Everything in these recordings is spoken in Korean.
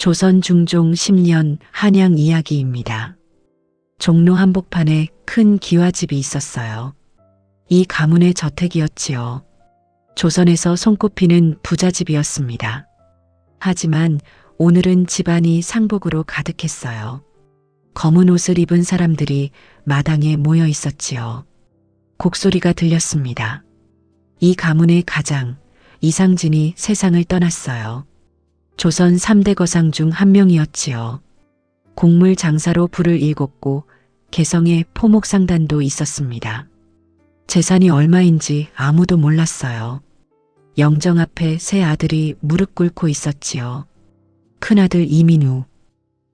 조선 중종 10년 한양 이야기입니다. 종로 한복판에 큰 기와집이 있었어요. 이 가문의 저택이었지요. 조선에서 손꼽히는 부잣집이었습니다. 하지만 오늘은 집안이 상복으로 가득했어요. 검은 옷을 입은 사람들이 마당에 모여 있었지요. 곡소리가 들렸습니다. 이 가문의 가장 이상진이 세상을 떠났어요. 조선 3대 거상 중 한 명이었지요. 곡물 장사로 부를 일궜고 개성에 포목상단도 있었습니다. 재산이 얼마인지 아무도 몰랐어요. 영정 앞에 세 아들이 무릎 꿇고 있었지요. 큰아들 이민우,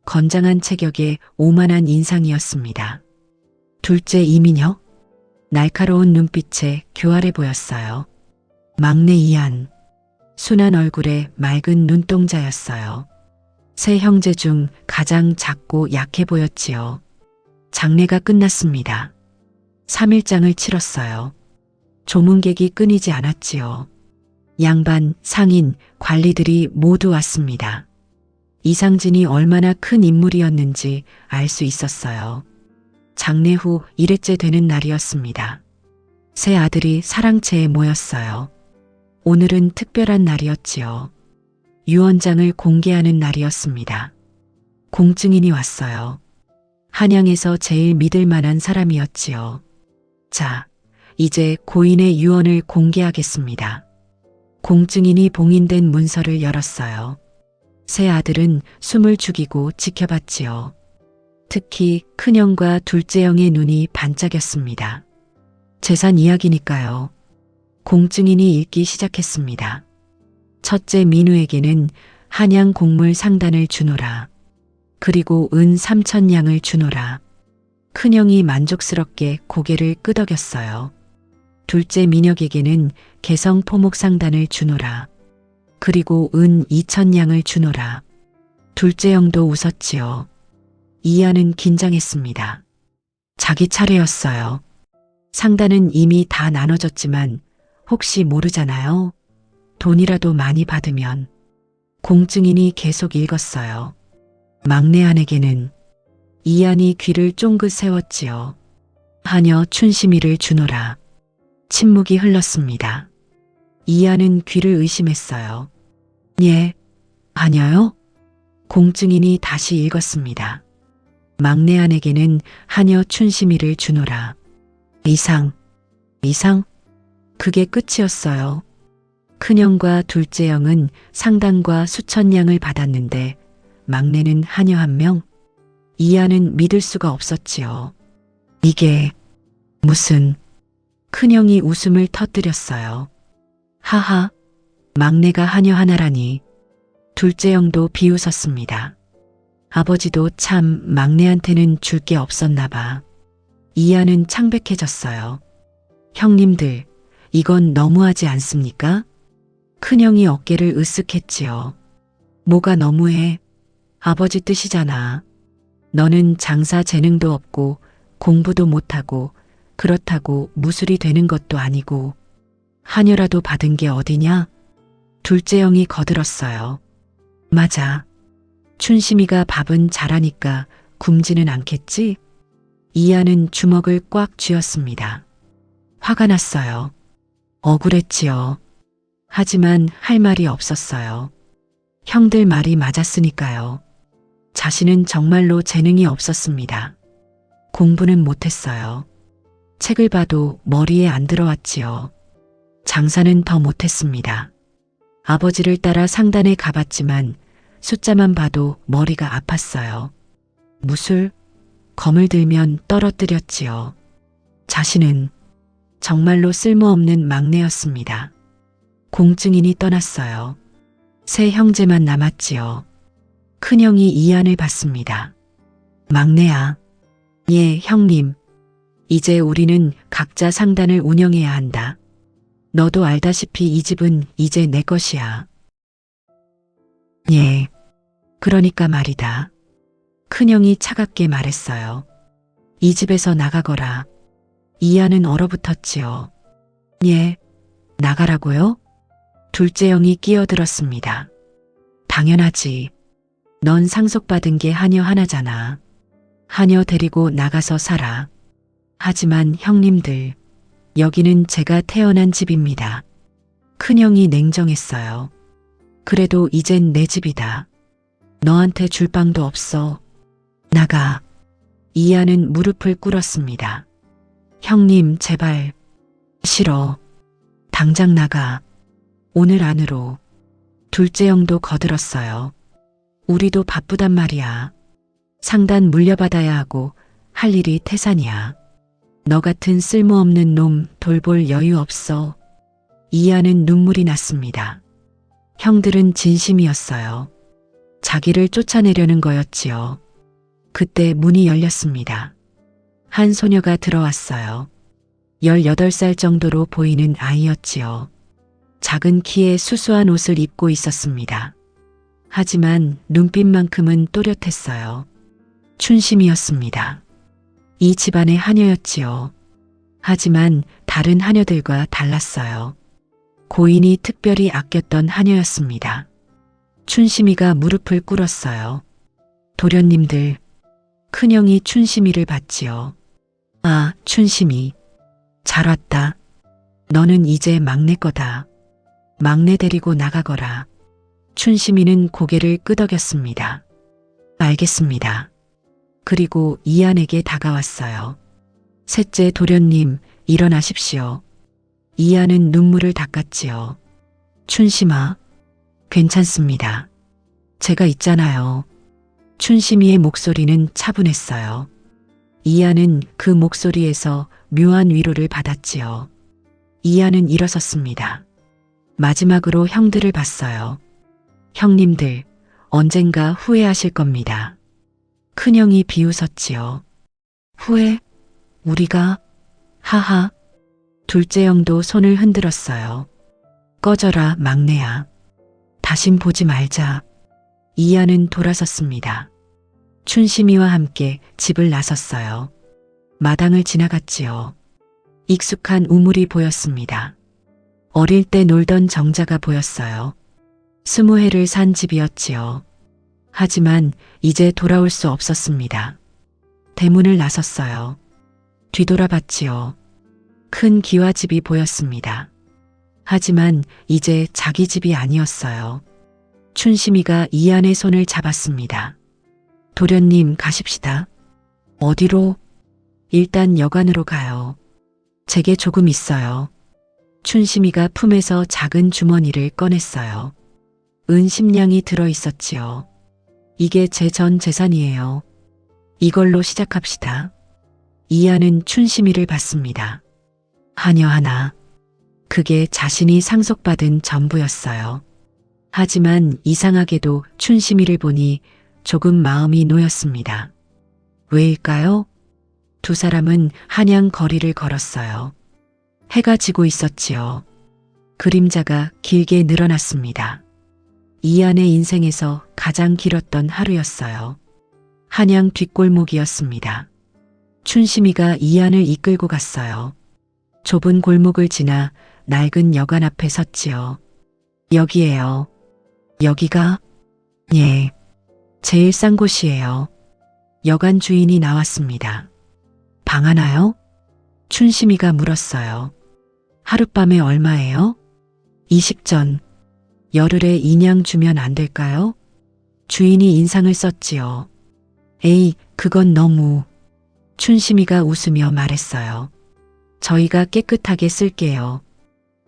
건장한 체격에 오만한 인상이었습니다. 둘째 이민혁, 날카로운 눈빛에 교활해 보였어요. 막내 이한, 순한 얼굴에 맑은 눈동자였어요. 세 형제 중 가장 작고 약해 보였지요. 장례가 끝났습니다. 3일장을 치렀어요. 조문객이 끊이지 않았지요. 양반, 상인, 관리들이 모두 왔습니다. 이상진이 얼마나 큰 인물이었는지 알 수 있었어요. 장례 후 1회째 되는 날이었습니다. 세 아들이 사랑채에 모였어요. 오늘은 특별한 날이었지요. 유언장을 공개하는 날이었습니다. 공증인이 왔어요. 한양에서 제일 믿을 만한 사람이었지요. 자, 이제 고인의 유언을 공개하겠습니다. 공증인이 봉인된 문서를 열었어요. 세 아들은 숨을 죽이고 지켜봤지요. 특히 큰형과 둘째 형의 눈이 반짝였습니다. 재산 이야기니까요. 공증인이 읽기 시작했습니다. 첫째 민우에게는 한양 곡물 상단을 주노라. 그리고 은 3,000냥을 주노라. 큰형이 만족스럽게 고개를 끄덕였어요. 둘째 민혁에게는 개성 포목 상단을 주노라. 그리고 은 2,000냥을 주노라. 둘째 형도 웃었지요. 이하는 긴장했습니다. 자기 차례였어요. 상단은 이미 다 나눠졌지만 혹시 모르잖아요. 돈이라도 많이 받으면. 공증인이 계속 읽었어요. 막내 아내에게는 이한이 귀를 쫑긋 세웠지요. 하녀 춘심이를 주노라. 침묵이 흘렀습니다. 이한은 귀를 의심했어요. 예, 하녀요? 공증인이 다시 읽었습니다. 막내 아내에게는 하녀 춘심이를 주노라. 이상? 그게 끝이었어요. 큰형과 둘째 형은 상당과 수천 냥을 받았는데 막내는 하녀 한 명? 이하는 믿을 수가 없었지요. 이게 무슨... 큰형이 웃음을 터뜨렸어요. 하하, 막내가 하녀 하나라니. 둘째 형도 비웃었습니다. 아버지도 참 막내한테는 줄 게 없었나 봐. 이하는 창백해졌어요. 형님들, 이건 너무하지 않습니까? 큰형이 어깨를 으쓱했지요. 뭐가 너무해? 아버지 뜻이잖아. 너는 장사 재능도 없고 공부도 못하고 그렇다고 무술이 되는 것도 아니고 하녀라도 받은 게 어디냐? 둘째 형이 거들었어요. 맞아. 춘심이가 밥은 잘하니까 굶지는 않겠지? 이하는 주먹을 꽉 쥐었습니다. 화가 났어요. 억울했지요. 하지만 할 말이 없었어요. 형들 말이 맞았으니까요. 자신은 정말로 재능이 없었습니다. 공부는 못했어요. 책을 봐도 머리에 안 들어왔지요. 장사는 더 못했습니다. 아버지를 따라 상단에 가봤지만 숫자만 봐도 머리가 아팠어요. 무술, 검을 들면 떨어뜨렸지요. 자신은 정말로 쓸모없는 막내였습니다. 공증인이 떠났어요. 세 형제만 남았지요. 큰형이 이한을 봤습니다. 막내야. 예, 형님. 이제 우리는 각자 상단을 운영해야 한다. 너도 알다시피 이 집은 이제 내 것이야. 예, 그러니까 말이다. 큰형이 차갑게 말했어요. 이 집에서 나가거라. 이하는 얼어붙었지요. 예, 나가라고요? 둘째 형이 끼어들었습니다. 당연하지. 넌 상속받은 게 하녀 하나잖아. 하녀 데리고 나가서 살아. 하지만 형님들, 여기는 제가 태어난 집입니다. 큰형이 냉정했어요. 그래도 이젠 내 집이다. 너한테 줄 빵도 없어. 나가. 이하는 무릎을 꿇었습니다. 형님, 제발. 싫어. 당장 나가. 오늘 안으로. 둘째 형도 거들었어요. 우리도 바쁘단 말이야. 상단 물려받아야 하고 할 일이 태산이야. 너 같은 쓸모없는 놈 돌볼 여유 없어. 이하는 눈물이 났습니다. 형들은 진심이었어요. 자기를 쫓아내려는 거였지요. 그때 문이 열렸습니다. 한 소녀가 들어왔어요. 18살 정도로 보이는 아이였지요. 작은 키에 수수한 옷을 입고 있었습니다. 하지만 눈빛만큼은 또렷했어요. 춘심이었습니다. 이 집안의 하녀였지요. 하지만 다른 하녀들과 달랐어요. 고인이 특별히 아꼈던 하녀였습니다. 춘심이가 무릎을 꿇었어요. 도련님들, 큰형이 춘심이를 봤지요. 아, 춘심이. 잘 왔다. 너는 이제 막내 거다. 막내 데리고 나가거라. 춘심이는 고개를 끄덕였습니다. 알겠습니다. 그리고 이한에게 다가왔어요. 셋째 도련님, 일어나십시오. 이한은 눈물을 닦았지요. 춘심아, 괜찮습니다. 제가 있잖아요. 춘심이의 목소리는 차분했어요. 이하는 그 목소리에서 묘한 위로를 받았지요. 이하는 일어섰습니다. 마지막으로 형들을 봤어요. 형님들, 언젠가 후회하실 겁니다. 큰형이 비웃었지요. 후회? 우리가? 하하. 둘째 형도 손을 흔들었어요. 꺼져라, 막내야. 다신 보지 말자. 이하는 돌아섰습니다. 춘심이와 함께 집을 나섰어요. 마당을 지나갔지요. 익숙한 우물이 보였습니다. 어릴 때 놀던 정자가 보였어요. 20해를 산 집이었지요. 하지만 이제 돌아올 수 없었습니다. 대문을 나섰어요. 뒤돌아봤지요. 큰 기와집이 보였습니다. 하지만 이제 자기 집이 아니었어요. 춘심이가 이한의 손을 잡았습니다. 도련님, 가십시다. 어디로? 일단 여관으로 가요. 제게 조금 있어요. 춘심이가 품에서 작은 주머니를 꺼냈어요. 은 10냥이 들어있었지요. 이게 제 전 재산이에요. 이걸로 시작합시다. 이하는 춘심이를 받습니다. 하녀 하나. 그게 자신이 상속받은 전부였어요. 하지만 이상하게도 춘심이를 보니 조금 마음이 놓였습니다. 왜일까요? 두 사람은 한양 거리를 걸었어요. 해가 지고 있었지요. 그림자가 길게 늘어났습니다. 이한의 인생에서 가장 길었던 하루였어요. 한양 뒷골목이었습니다. 춘심이가 이한을 이끌고 갔어요. 좁은 골목을 지나 낡은 여관 앞에 섰지요. 여기에요. 여기가? 예. 제일 싼 곳이에요. 여관 주인이 나왔습니다. 방 하나요? 춘심이가 물었어요. 하룻밤에 얼마예요? 20전. 열흘에 2냥 주면 안 될까요? 주인이 인상을 썼지요. 에이, 그건 너무. 춘심이가 웃으며 말했어요. 저희가 깨끗하게 쓸게요.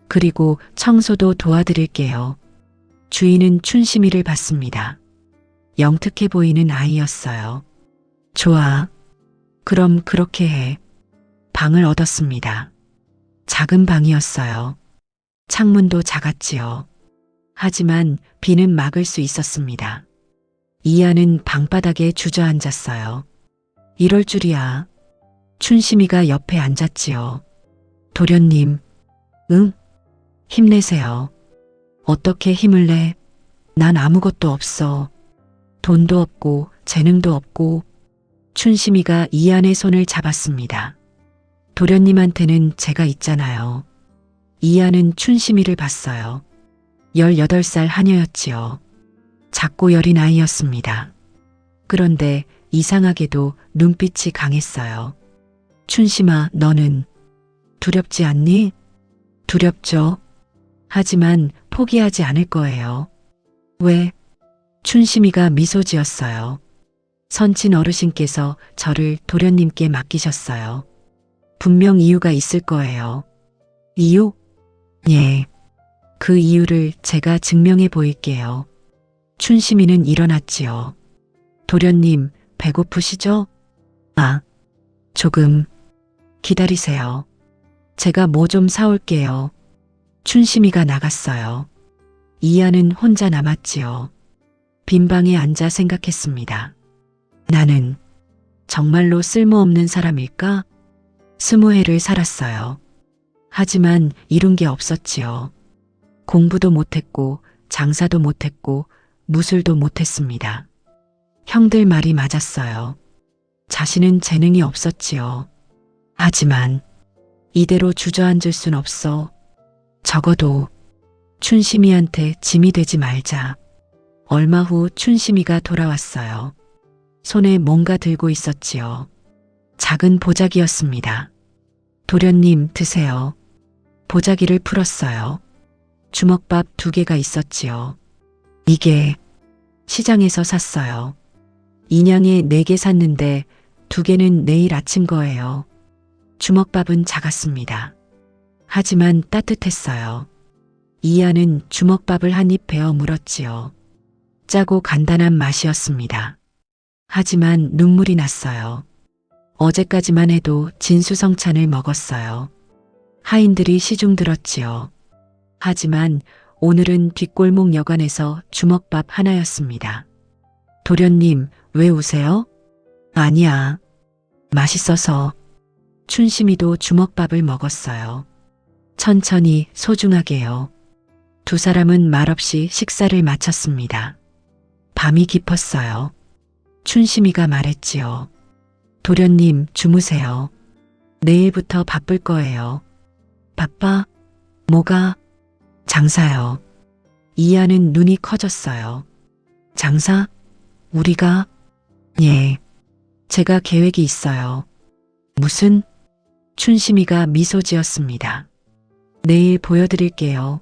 그리고 청소도 도와드릴게요. 주인은 춘심이를 봤습니다. 영특해 보이는 아이였어요. 좋아. 그럼 그렇게 해. 방을 얻었습니다. 작은 방이었어요. 창문도 작았지요. 하지만 비는 막을 수 있었습니다. 이하는 방바닥에 주저앉았어요. 이럴 줄이야. 춘심이가 옆에 앉았지요. 도련님, 응? 힘내세요. 어떻게 힘을 내? 난 아무것도 없어. 돈도 없고 재능도 없고. 춘심이가 이한의 손을 잡았습니다. 도련님한테는 제가 있잖아요. 이한은 춘심이를 봤어요. 18살 하녀였지요. 작고 여린 아이였습니다. 그런데 이상하게도 눈빛이 강했어요. 춘심아, 너는 두렵지 않니? 두렵죠. 하지만 포기하지 않을 거예요. 왜? 춘심이가 미소 지었어요. 선친 어르신께서 저를 도련님께 맡기셨어요. 분명 이유가 있을 거예요. 이유? 예. 그 이유를 제가 증명해 보일게요. 춘심이는 일어났지요. 도련님, 배고프시죠? 아, 조금 기다리세요. 제가 뭐 좀 사올게요. 춘심이가 나갔어요. 이하는 혼자 남았지요. 빈 방에 앉아 생각했습니다. 나는 정말로 쓸모없는 사람일까? 20해를 살았어요. 하지만 이룬 게 없었지요. 공부도 못했고 장사도 못했고 무술도 못했습니다. 형들 말이 맞았어요. 자신은 재능이 없었지요. 하지만 이대로 주저앉을 순 없어. 적어도 춘심이한테 짐이 되지 말자. 얼마 후 춘심이가 돌아왔어요. 손에 뭔가 들고 있었지요. 작은 보자기였습니다. 도련님, 드세요. 보자기를 풀었어요. 주먹밥 2개가 있었지요. 이게 시장에서 샀어요. 인양에 4개 샀는데 2개는 내일 아침 거예요. 주먹밥은 작았습니다. 하지만 따뜻했어요. 이하는 주먹밥을 한 입 베어 물었지요. 짜고 간단한 맛이었습니다. 하지만 눈물이 났어요. 어제까지만 해도 진수성찬을 먹었어요. 하인들이 시중 들었지요. 하지만 오늘은 뒷골목 여관에서 주먹밥 하나였습니다. 도련님, 왜 우세요? 아니야. 맛있어서. 춘심이도 주먹밥을 먹었어요. 천천히 소중하게요. 2 사람은 말없이 식사를 마쳤습니다. 밤이 깊었어요. 춘심이가 말했지요. 도련님, 주무세요. 내일부터 바쁠 거예요. 바빠? 뭐가? 장사요. 이하는 눈이 커졌어요. 장사? 우리가? 예. 제가 계획이 있어요. 무슨? 춘심이가 미소 지었습니다. 내일 보여드릴게요.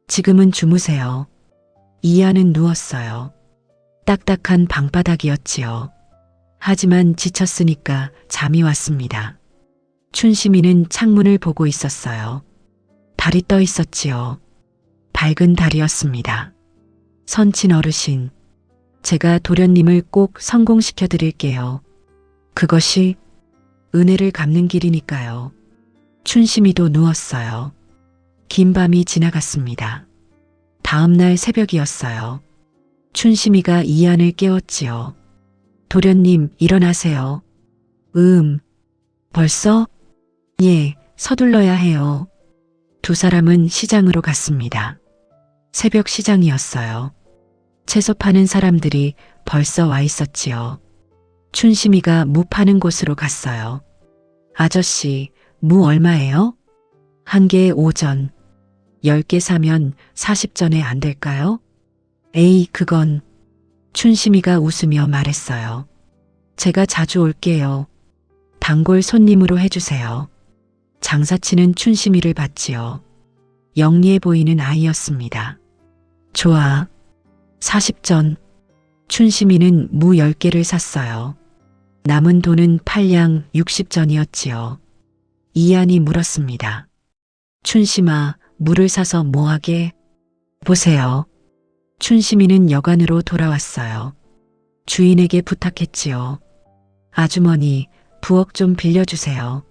지금은 주무세요. 이하는 누웠어요. 딱딱한 방바닥이었지요. 하지만 지쳤으니까 잠이 왔습니다. 춘심이는 창문을 보고 있었어요. 달이 떠 있었지요. 밝은 달이었습니다. 선친 어르신, 제가 도련님을 꼭 성공시켜 드릴게요. 그것이 은혜를 갚는 길이니까요. 춘심이도 누웠어요. 긴 밤이 지나갔습니다. 다음 날 새벽이었어요. 춘심이가 이한을 깨웠지요. 도련님, 일어나세요. 벌써? 예, 서둘러야 해요. 2 사람은 시장으로 갔습니다. 새벽 시장이었어요. 채소 파는 사람들이 벌써 와 있었지요. 춘심이가 무 파는 곳으로 갔어요. 아저씨, 무 얼마예요? 1개에 5전. 10개 사면 40전에 안 될까요? 에이, 그건. 춘심이가 웃으며 말했어요. 제가 자주 올게요. 단골 손님으로 해주세요. 장사치는 춘심이를 봤지요. 영리해 보이는 아이였습니다. 좋아. 40전. 춘심이는 무 10개를 샀어요. 남은 돈은 팔량 60전이었지요. 이한이 물었습니다. 춘심아, 무를 사서 뭐하게? 보세요. 춘심이는 여관으로 돌아왔어요. 주인에게 부탁했지요. 아주머니, 부엌 좀 빌려주세요.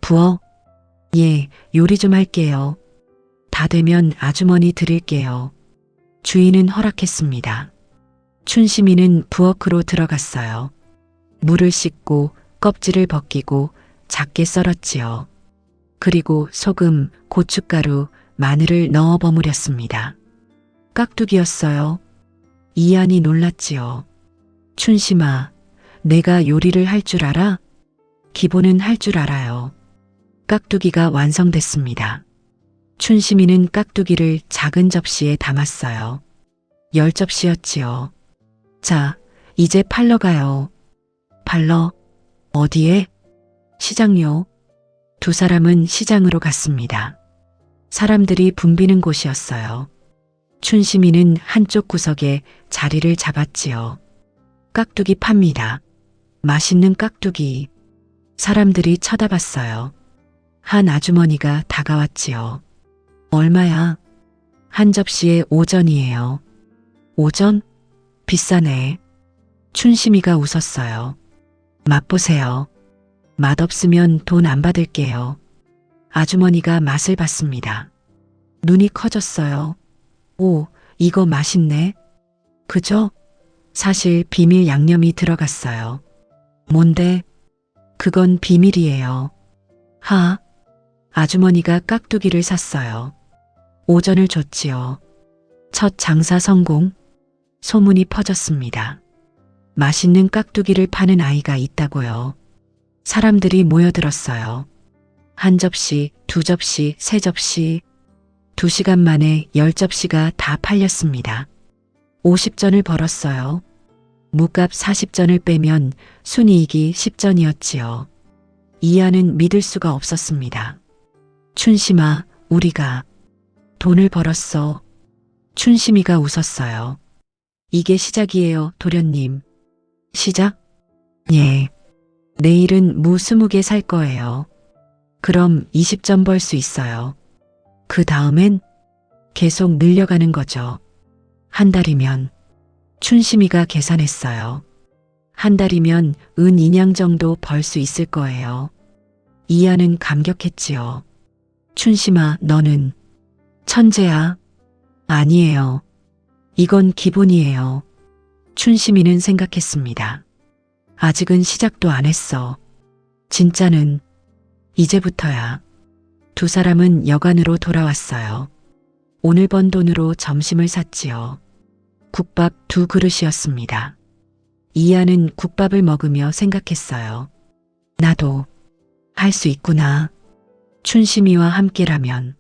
부엌? 예, 요리 좀 할게요. 다 되면 아주머니 드릴게요. 주인은 허락했습니다. 춘심이는 부엌으로 들어갔어요. 무를 씻고 껍질을 벗기고 작게 썰었지요. 그리고 소금, 고춧가루, 마늘을 넣어 버무렸습니다. 깍두기였어요. 이한이 놀랐지요. 춘심아, 내가 요리를 할 줄 알아? 기본은 할 줄 알아요. 깍두기가 완성됐습니다. 춘심이는 깍두기를 작은 접시에 담았어요. 10접시였지요. 자, 이제 팔러 가요. 팔러? 어디에? 시장요. 두 사람은 시장으로 갔습니다. 사람들이 붐비는 곳이었어요. 춘심이는 한쪽 구석에 자리를 잡았지요. 깍두기 팝니다. 맛있는 깍두기. 사람들이 쳐다봤어요. 한 아주머니가 다가왔지요. 얼마야? 한 접시에 5전이에요. 5전? 비싸네. 춘심이가 웃었어요. 맛보세요. 맛없으면 돈 안 받을게요. 아주머니가 맛을 봤습니다. 눈이 커졌어요. 오, 이거 맛있네. 그죠? 사실 비밀 양념이 들어갔어요. 뭔데? 그건 비밀이에요. 하, 아주머니가 깍두기를 샀어요. 5전을 줬지요. 첫 장사 성공. 소문이 퍼졌습니다. 맛있는 깍두기를 파는 아이가 있다고요. 사람들이 모여들었어요. 한 접시, 두 접시, 세 접시. 2시간 만에 10접시가 다 팔렸습니다. 50전을 벌었어요. 무값 40전을 빼면 순이익이 10전이었지요. 이하는 믿을 수가 없었습니다. 춘심아, 우리가 돈을 벌었어. 춘심이가 웃었어요. 이게 시작이에요, 도련님. 시작? 예. 내일은 무 20개 살 거예요. 그럼 20전 벌 수 있어요. 그 다음엔 계속 늘려가는 거죠. 한 달이면 춘심이가 계산했어요. 한 달이면 은 인양 정도 벌 수 있을 거예요. 이하는 감격했지요. 춘심아, 너는 천재야. 아니에요. 이건 기본이에요. 춘심이는 생각했습니다. 아직은 시작도 안 했어. 진짜는 이제부터야. 두 사람은 여관으로 돌아왔어요. 오늘 번 돈으로 점심을 샀지요. 국밥 2그릇이었습니다. 이하는 국밥을 먹으며 생각했어요. 나도 할 수 있구나. 춘심이와 함께라면.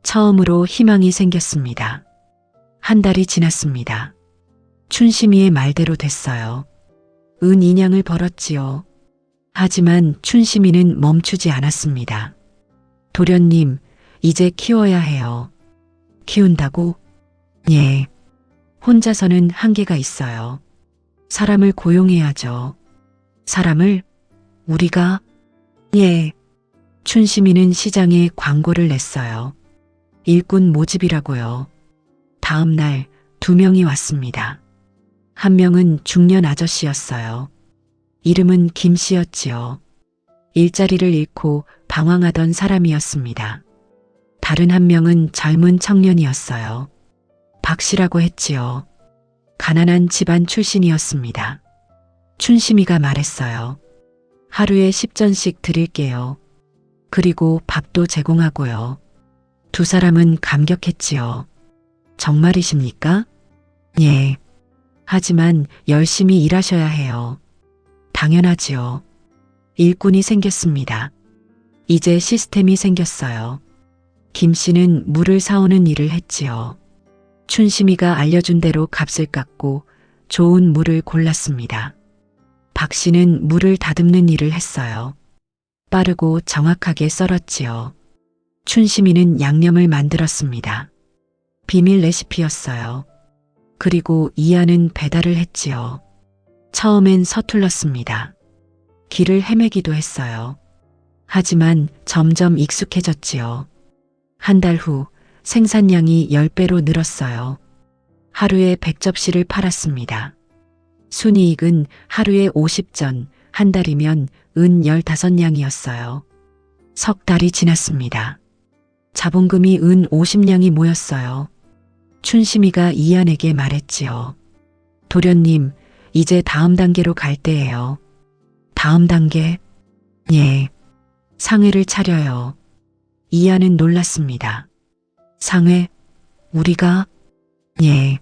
처음으로 희망이 생겼습니다. 한 달이 지났습니다. 춘심이의 말대로 됐어요. 은 인양을 벌었지요. 하지만 춘심이는 멈추지 않았습니다. 도련님, 이제 키워야 해요. 키운다고? 예. 혼자서는 한계가 있어요. 사람을 고용해야죠. 사람을? 우리가? 예. 춘심이는 시장에 광고를 냈어요. 일꾼 모집이라고요. 다음 날 2명이 왔습니다. 한 명은 중년 아저씨였어요. 이름은 김씨였지요. 일자리를 잃고 방황하던 사람이었습니다. 다른 한 명은 젊은 청년이었어요. 박씨라고 했지요. 가난한 집안 출신이었습니다. 춘심이가 말했어요. 하루에 10전씩 드릴게요. 그리고 밥도 제공하고요. 두 사람은 감격했지요. 정말이십니까? 예. 하지만 열심히 일하셔야 해요. 당연하지요. 일꾼이 생겼습니다. 이제 시스템이 생겼어요. 김 씨는 물을 사오는 일을 했지요. 춘심이가 알려준 대로 값을 깎고 좋은 물을 골랐습니다. 박 씨는 물을 다듬는 일을 했어요. 빠르고 정확하게 썰었지요. 춘심이는 양념을 만들었습니다. 비밀 레시피였어요. 그리고 이하는 배달을 했지요. 처음엔 서툴렀습니다. 길을 헤매기도 했어요. 하지만 점점 익숙해졌지요. 한 달 후 생산량이 10배로 늘었어요. 하루에 100접시를 팔았습니다. 순이익은 하루에 50전, 한 달이면 은 15냥이었어요. 석 달이 지났습니다. 자본금이 은 50냥이 모였어요. 춘심이가 이한에게 말했지요. 도련님, 이제 다음 단계로 갈 때예요. 다음 단계? 예. 상회를 차려요. 이한은 놀랐습니다. 상회? 우리가? 예.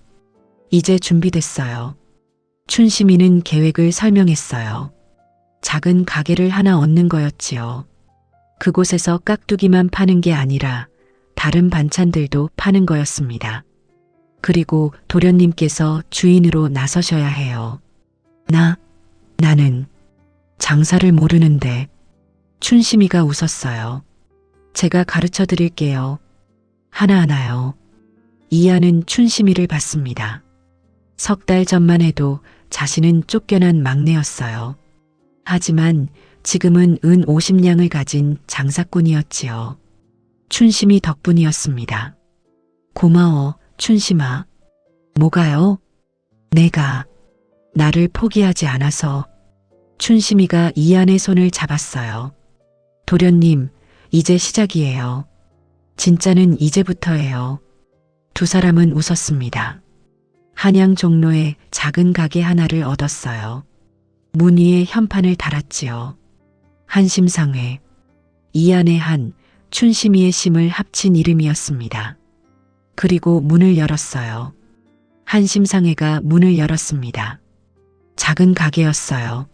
이제 준비됐어요. 춘심이는 계획을 설명했어요. 작은 가게를 하나 얻는 거였지요. 그곳에서 깍두기만 파는 게 아니라 다른 반찬들도 파는 거였습니다. 그리고 도련님께서 주인으로 나서셔야 해요. 나는 장사를 모르는데. 춘심이가 웃었어요. 제가 가르쳐 드릴게요. 하나하나요. 이하는 춘심이를 받습니다. 석 달 전만 해도 자신은 쫓겨난 막내였어요. 하지만 지금은 은 50냥을 가진 장사꾼이었지요. 춘심이 덕분이었습니다. 고마워, 춘심아. 뭐가요? 내가 나를 포기하지 않아서. 춘심이가 이한의 손을 잡았어요. 도련님, 이제 시작이에요. 진짜는 이제부터예요. 두 사람은 웃었습니다. 한양 종로에 작은 가게 하나를 얻었어요. 문 위에 현판을 달았지요. 한심상회. 이한의 한, 춘심이의 심을 합친 이름이었습니다. 그리고 문을 열었어요. 한심상회가 문을 열었습니다. 작은 가게였어요.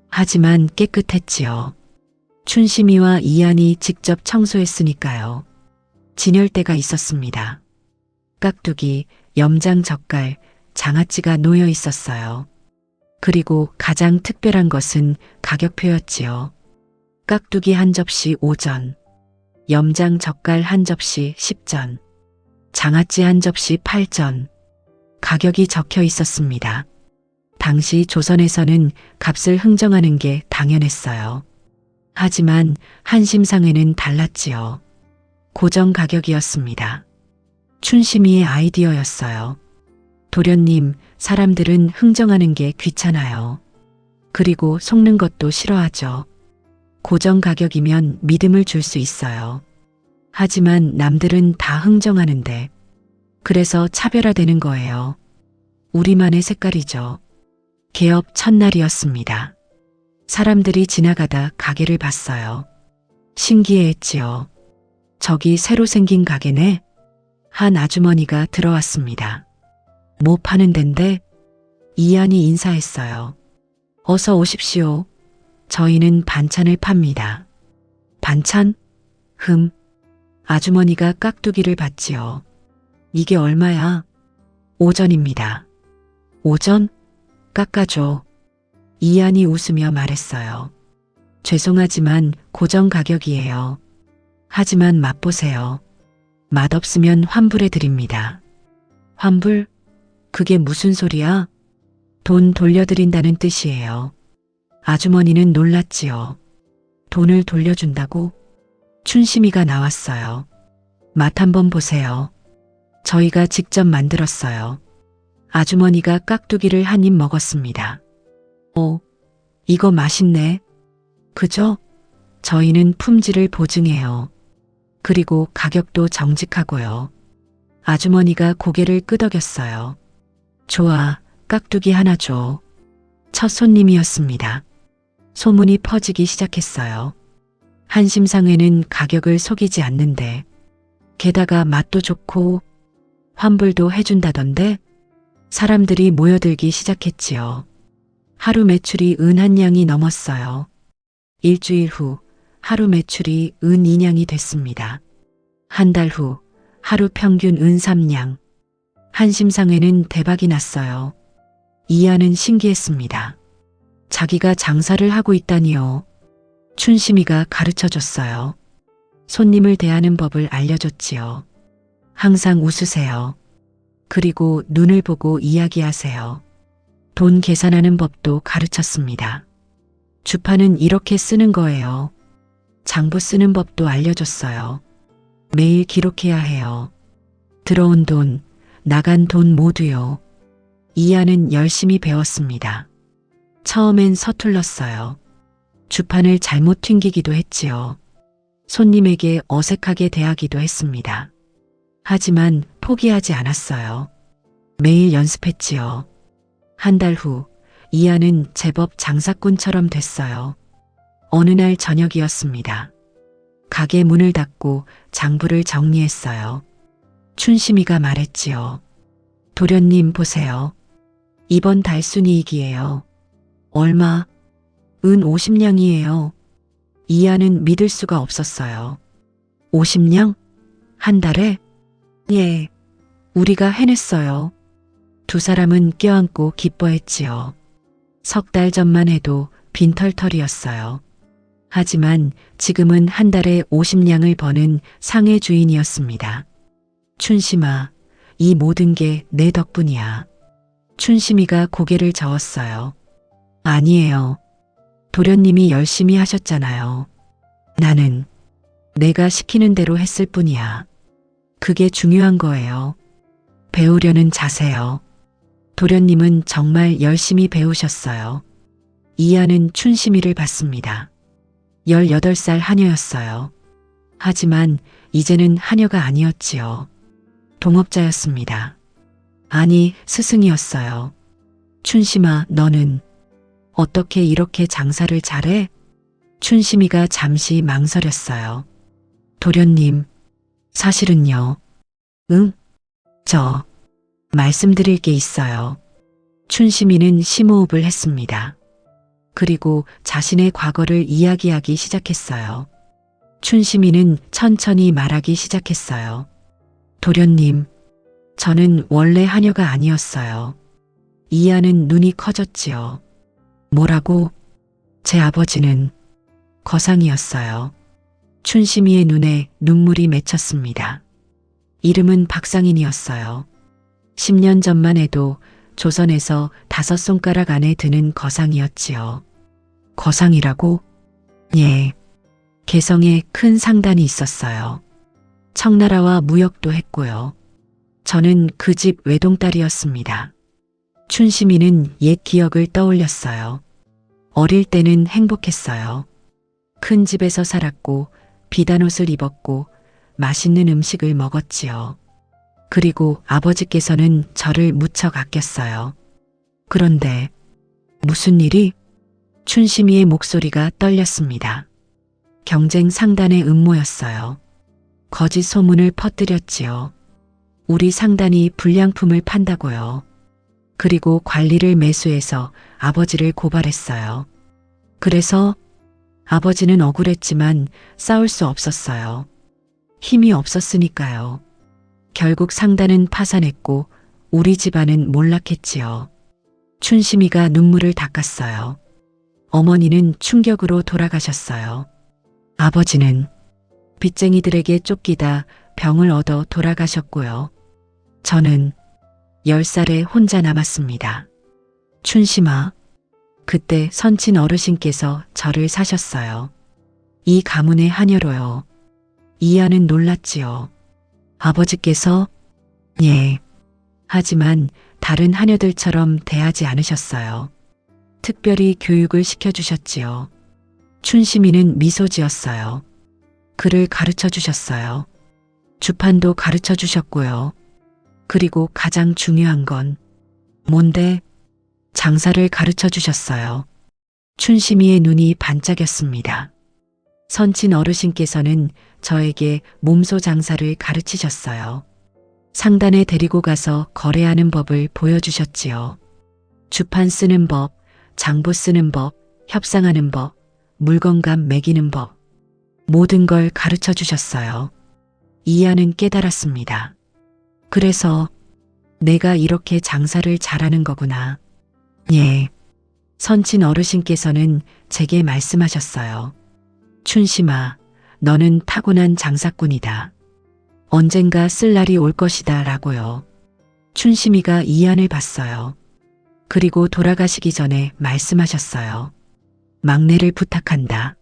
하지만 깨끗했지요. 춘심이와 이한이 직접 청소했으니까요. 진열대가 있었습니다. 깍두기, 염장 젓갈, 장아찌가 놓여 있었어요. 그리고 가장 특별한 것은 가격표였지요. 깍두기 한 접시 5전, 염장 젓갈 한 접시 10전, 장아찌 한 접시 8전. 가격이 적혀 있었습니다. 당시 조선에서는 값을 흥정하는 게 당연했어요. 하지만 한심상회는 달랐지요. 고정 가격이었습니다. 춘심이의 아이디어였어요. 도련님, 사람들은 흥정하는 게 귀찮아요. 그리고 속는 것도 싫어하죠. 고정 가격이면 믿음을 줄 수 있어요. 하지만 남들은 다 흥정하는데. 그래서 차별화되는 거예요. 우리만의 색깔이죠. 개업 첫날이었습니다. 사람들이 지나가다 가게를 봤어요. 신기해했지요. 저기 새로 생긴 가게네? 한 아주머니가 들어왔습니다. 뭐 파는 덴데? 이한이 인사했어요. 어서 오십시오. 저희는 반찬을 팝니다. 반찬? 아주머니가 깍두기를 받지요. 이게 얼마야? 5전입니다. 5전? 깎아줘. 이한이 웃으며 말했어요. 죄송하지만 고정 가격이에요. 하지만 맛보세요. 맛없으면 환불해 드립니다. 환불? 그게 무슨 소리야? 돈 돌려드린다는 뜻이에요. 아주머니는 놀랐지요. 돈을 돌려준다고? 춘심이가 나왔어요. 맛 한번 보세요. 저희가 직접 만들었어요. 아주머니가 깍두기를 한 입 먹었습니다. 이거 맛있네. 그죠? 저희는 품질을 보증해요. 그리고 가격도 정직하고요. 아주머니가 고개를 끄덕였어요. 좋아, 깍두기 하나 줘. 첫 손님이었습니다. 소문이 퍼지기 시작했어요. 한심상회는 가격을 속이지 않는데, 게다가 맛도 좋고 환불도 해준다던데. 사람들이 모여들기 시작했지요. 하루 매출이 은 1냥이 넘었어요. 일주일 후 하루 매출이 은 2냥이 됐습니다. 한 달 후 하루 평균 은 3냥. 한심상회는 대박이 났어요. 이하는 신기했습니다. 자기가 장사를 하고 있다니요. 춘심이가 가르쳐줬어요. 손님을 대하는 법을 알려줬지요. 항상 웃으세요. 그리고 눈을 보고 이야기하세요. 돈 계산하는 법도 가르쳤습니다. 주판은 이렇게 쓰는 거예요. 장부 쓰는 법도 알려줬어요. 매일 기록해야 해요. 들어온 돈, 나간 돈 모두요. 이하는 열심히 배웠습니다. 처음엔 서툴렀어요. 주판을 잘못 튕기기도 했지요. 손님에게 어색하게 대하기도 했습니다. 하지만 포기하지 않았어요. 매일 연습했지요. 한 달 후 이하는 제법 장사꾼처럼 됐어요. 어느 날 저녁이었습니다. 가게 문을 닫고 장부를 정리했어요. 춘심이가 말했지요. 도련님 보세요. 이번 달 순이익이에요. 얼마? 은 50냥이에요. 이하는 믿을 수가 없었어요. 50냥? 한 달에? 예. 우리가 해냈어요. 두 사람은 껴안고 기뻐했지요. 석 달 전만 해도 빈털털이었어요. 하지만 지금은 한 달에 50냥을 버는 상의 주인이었습니다. 춘심아, 이 모든 게 내 덕분이야. 춘심이가 고개를 저었어요. 아니에요. 도련님이 열심히 하셨잖아요. 나는 내가 시키는 대로 했을 뿐이야. 그게 중요한 거예요. 배우려는 자세요. 도련님은 정말 열심히 배우셨어요. 이하는 춘심이를 봤습니다. 18살 하녀였어요. 하지만 이제는 하녀가 아니었지요. 동업자였습니다. 아니, 스승이었어요. 춘심아, 너는 어떻게 이렇게 장사를 잘해? 춘심이가 잠시 망설였어요. 도련님, 사실은요. 응? 저 말씀드릴 게 있어요. 춘심이는 심호흡을 했습니다. 그리고 자신의 과거를 이야기하기 시작했어요. 춘심이는 천천히 말하기 시작했어요. 도련님, 저는 원래 하녀가 아니었어요. 이하는 눈이 커졌지요. 뭐라고? 제 아버지는 거상이었어요. 춘심이의 눈에 눈물이 맺혔습니다. 이름은 박상인이었어요. 10년 전만 해도 조선에서 5손가락 안에 드는 거상이었지요. 거상이라고? 예. 개성에 큰 상단이 있었어요. 청나라와 무역도 했고요. 저는 그 집 외동딸이었습니다. 춘심이는 옛 기억을 떠올렸어요. 어릴 때는 행복했어요. 큰 집에서 살았고 비단 옷을 입었고 맛있는 음식을 먹었지요. 그리고 아버지께서는 저를 무척 아꼈어요. 그런데 무슨 일이? 춘심이의 목소리가 떨렸습니다. 경쟁 상단의 음모였어요. 거짓 소문을 퍼뜨렸지요. 우리 상단이 불량품을 판다고요. 그리고 관리를 매수해서 아버지를 고발했어요. 그래서 아버지는 억울했지만 싸울 수 없었어요. 힘이 없었으니까요. 결국 상단은 파산했고 우리 집안은 몰락했지요. 춘심이가 눈물을 닦았어요. 어머니는 충격으로 돌아가셨어요. 아버지는 빚쟁이들에게 쫓기다 병을 얻어 돌아가셨고요. 저는 10살에 혼자 남았습니다. 춘심아, 그때 선친 어르신께서 저를 사셨어요. 이 가문의 하녀로요. 이하는 놀랐지요. 아버지께서? 예. 하지만 다른 하녀들처럼 대하지 않으셨어요. 특별히 교육을 시켜주셨지요. 춘심이는 미소 지었어요. 글을 가르쳐 주셨어요. 주판도 가르쳐 주셨고요. 그리고 가장 중요한 건 뭔데? 장사를 가르쳐 주셨어요. 춘심이의 눈이 반짝였습니다. 선친 어르신께서는 저에게 몸소 장사를 가르치셨어요. 상단에 데리고 가서 거래하는 법을 보여주셨지요. 주판 쓰는 법, 장부 쓰는 법, 협상하는 법, 물건값 매기는 법, 모든 걸 가르쳐 주셨어요. 이하는 깨달았습니다. 그래서 내가 이렇게 장사를 잘하는 거구나. 예. 선친 어르신께서는 제게 말씀하셨어요. 춘심아, 너는 타고난 장사꾼이다. 언젠가 쓸 날이 올 것이다 라고요. 춘심이가 이한을 봤어요. 그리고 돌아가시기 전에 말씀하셨어요. 막내를 부탁한다.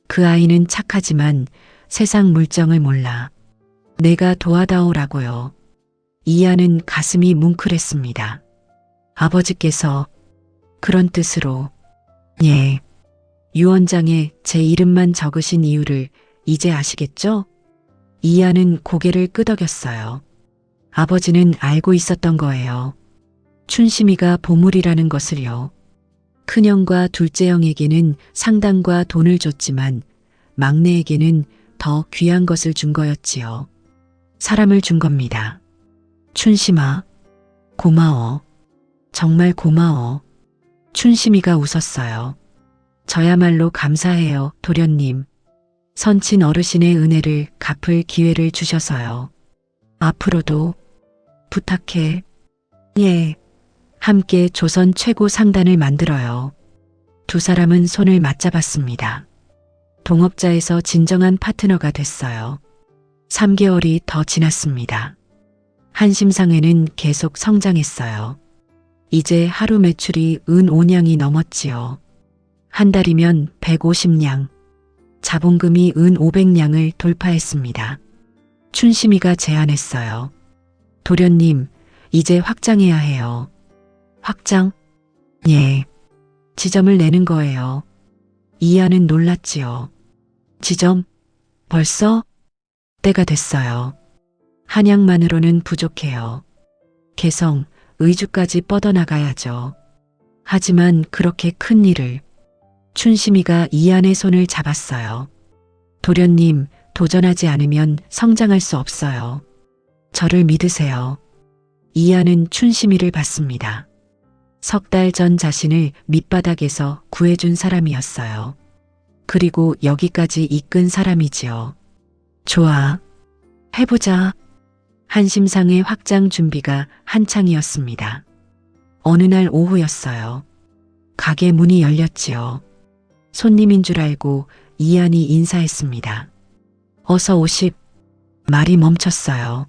그 아이는 착하지만 세상 물정을 몰라. 내가 도와다오라고요. 이하는 가슴이 뭉클했습니다. 아버지께서 그런 뜻으로. 예. 유언장에 제 이름만 적으신 이유를 이제 아시겠죠? 이하는 고개를 끄덕였어요. 아버지는 알고 있었던 거예요. 춘심이가 보물이라는 것을요. 큰형과 둘째 형에게는 상당과 돈을 줬지만 막내에게는 더 귀한 것을 준 거였지요. 사람을 준 겁니다. 춘심아, 고마워. 정말 고마워. 춘심이가 웃었어요. 저야말로 감사해요, 도련님. 선친 어르신의 은혜를 갚을 기회를 주셔서요. 앞으로도 부탁해. 예. 함께 조선 최고 상단을 만들어요. 두 사람은 손을 맞잡았습니다. 동업자에서 진정한 파트너가 됐어요. 3개월이 더 지났습니다. 한심상회는 계속 성장했어요. 이제 하루 매출이 은 5냥이 넘었지요. 한 달이면 150냥, 자본금이 은 500냥을 돌파했습니다. 춘심이가 제안했어요. 도련님, 이제 확장해야 해요. 확장? 예. 지점을 내는 거예요. 이하는 놀랐지요. 지점? 벌써? 때가 됐어요. 한양만으로는 부족해요. 개성, 의주까지 뻗어나가야죠. 하지만 그렇게 큰 일을 춘심이가 이한의 손을 잡았어요. 도련님, 도전하지 않으면 성장할 수 없어요. 저를 믿으세요. 이한은 춘심이를 봤습니다. 석 달 전 자신을 밑바닥에서 구해준 사람이었어요. 그리고 여기까지 이끈 사람이지요. 좋아. 해보자. 한심상의 확장 준비가 한창이었습니다. 어느 날 오후였어요. 가게 문이 열렸지요. 손님인 줄 알고 이한이 인사했습니다. 어서 오십. 말이 멈췄어요.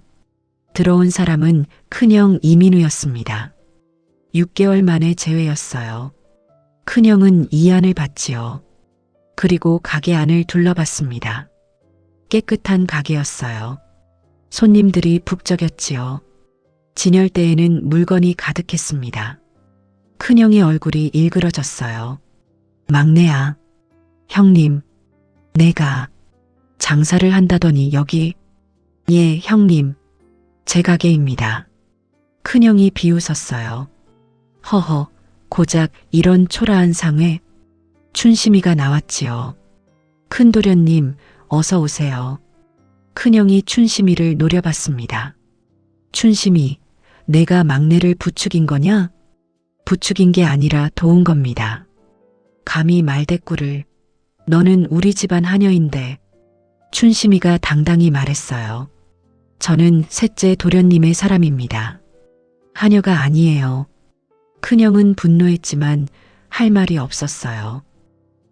들어온 사람은 큰형 이민우였습니다. 6개월 만에 재회였어요. 큰형은 이한을 봤지요. 그리고 가게 안을 둘러봤습니다. 깨끗한 가게였어요. 손님들이 북적였지요. 진열대에는 물건이 가득했습니다. 큰형의 얼굴이 일그러졌어요. 막내야. 형님. 내가 장사를 한다더니 여기. 예, 형님. 제 가게입니다. 큰형이 비웃었어요. 허허, 고작 이런 초라한 상회. 춘심이가 나왔지요. 큰도련님, 어서 오세요. 큰형이 춘심이를 노려봤습니다. 춘심이, 내가 막내를 부추긴 거냐? 부추긴 게 아니라 도운 겁니다. 감히 말대꾸를. 너는 우리 집안 하녀인데. 춘심이가 당당히 말했어요. 저는 셋째 도련님의 사람입니다. 하녀가 아니에요. 큰형은 분노했지만 할 말이 없었어요.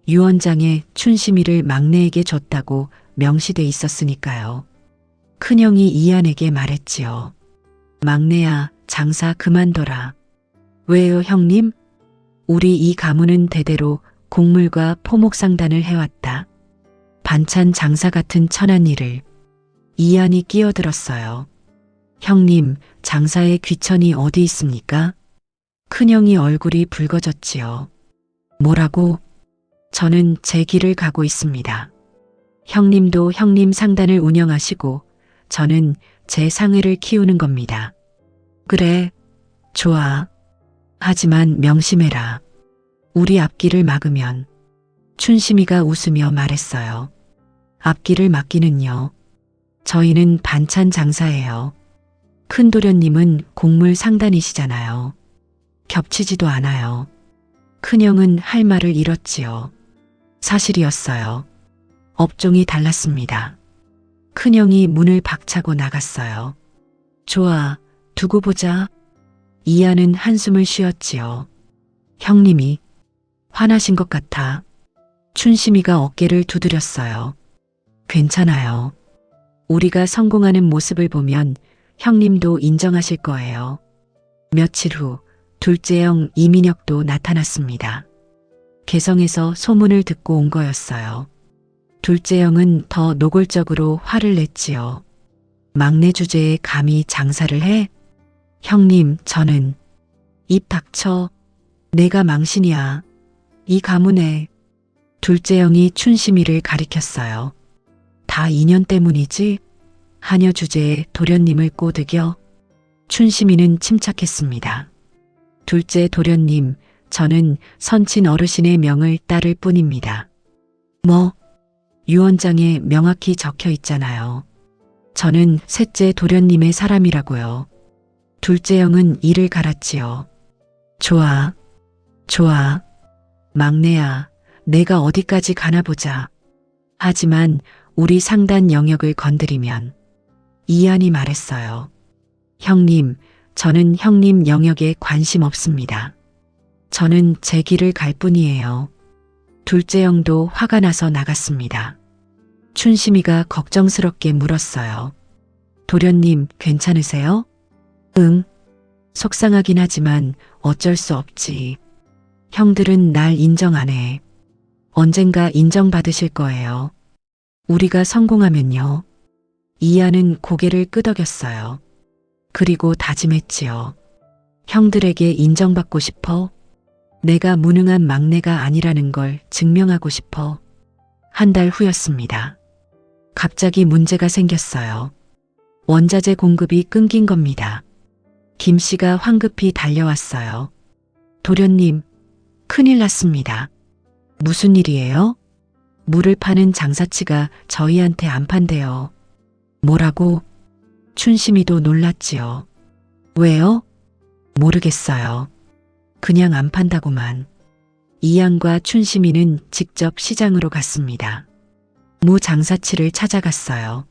유언장에 춘심이를 막내에게 줬다고 명시돼 있었으니까요. 큰형이 이한에게 말했지요. 막내야, 장사 그만둬라. 왜요, 형님? 우리 이 가문은 대대로 곡물과 포목상단을 해왔다. 반찬 장사 같은 천한 일을. 이한이 끼어들었어요. 형님, 장사에 귀천이 어디 있습니까? 큰형이 얼굴이 붉어졌지요. 뭐라고? 저는 제 길을 가고 있습니다. 형님도 형님 상단을 운영하시고 저는 제 상회를 키우는 겁니다. 그래, 좋아. 하지만 명심해라. 우리 앞길을 막으면. 춘심이가 웃으며 말했어요. 앞길을 막기는요. 저희는 반찬 장사예요. 큰 도련님은 곡물 상단이시잖아요. 겹치지도 않아요. 큰형은 할 말을 잃었지요. 사실이었어요. 업종이 달랐습니다. 큰형이 문을 박차고 나갔어요. 좋아, 두고 보자. 이하는 한숨을 쉬었지요. 형님이 화나신 것 같아. 춘심이가 어깨를 두드렸어요. 괜찮아요. 우리가 성공하는 모습을 보면 형님도 인정하실 거예요. 며칠 후 둘째 형 이민혁도 나타났습니다. 개성에서 소문을 듣고 온 거였어요. 둘째 형은 더 노골적으로 화를 냈지요. 막내 주제에 감히 장사를 해? 형님, 저는. 입 닥쳐. 내가 망신이야. 이 가문에. 둘째 형이 춘심이를 가리켰어요. 다 인연 때문이지? 하녀 주제에 도련님을 꼬드겨. 춘심이는 침착했습니다. 둘째 도련님, 저는 선친 어르신의 명을 따를 뿐입니다. 뭐? 유언장에 명확히 적혀 있잖아요. 저는 셋째 도련님의 사람이라고요. 둘째 형은 이를 갈았지요. 좋아, 좋아. 막내야, 내가 어디까지 가나 보자. 하지만 우리 상단 영역을 건드리면. 이한이 말했어요. 형님, 저는 형님 영역에 관심 없습니다. 저는 제 길을 갈 뿐이에요. 둘째 형도 화가 나서 나갔습니다. 춘심이가 걱정스럽게 물었어요. 도련님, 괜찮으세요? 응. 속상하긴 하지만 어쩔 수 없지. 형들은 날 인정 안 해. 언젠가 인정받으실 거예요. 우리가 성공하면요. 이하는 고개를 끄덕였어요. 그리고 다짐했지요. 형들에게 인정받고 싶어. 내가 무능한 막내가 아니라는 걸 증명하고 싶어. 한 달 후였습니다. 갑자기 문제가 생겼어요. 원자재 공급이 끊긴 겁니다. 김 씨가 황급히 달려왔어요. 도련님, 큰일 났습니다. 무슨 일이에요? 물을 파는 장사치가 저희한테 안 판대요. 뭐라고? 춘심이도 놀랐지요. 왜요? 모르겠어요. 그냥 안 판다고만. 이양과 춘심이는 직접 시장으로 갔습니다. 무 장사치를 찾아갔어요.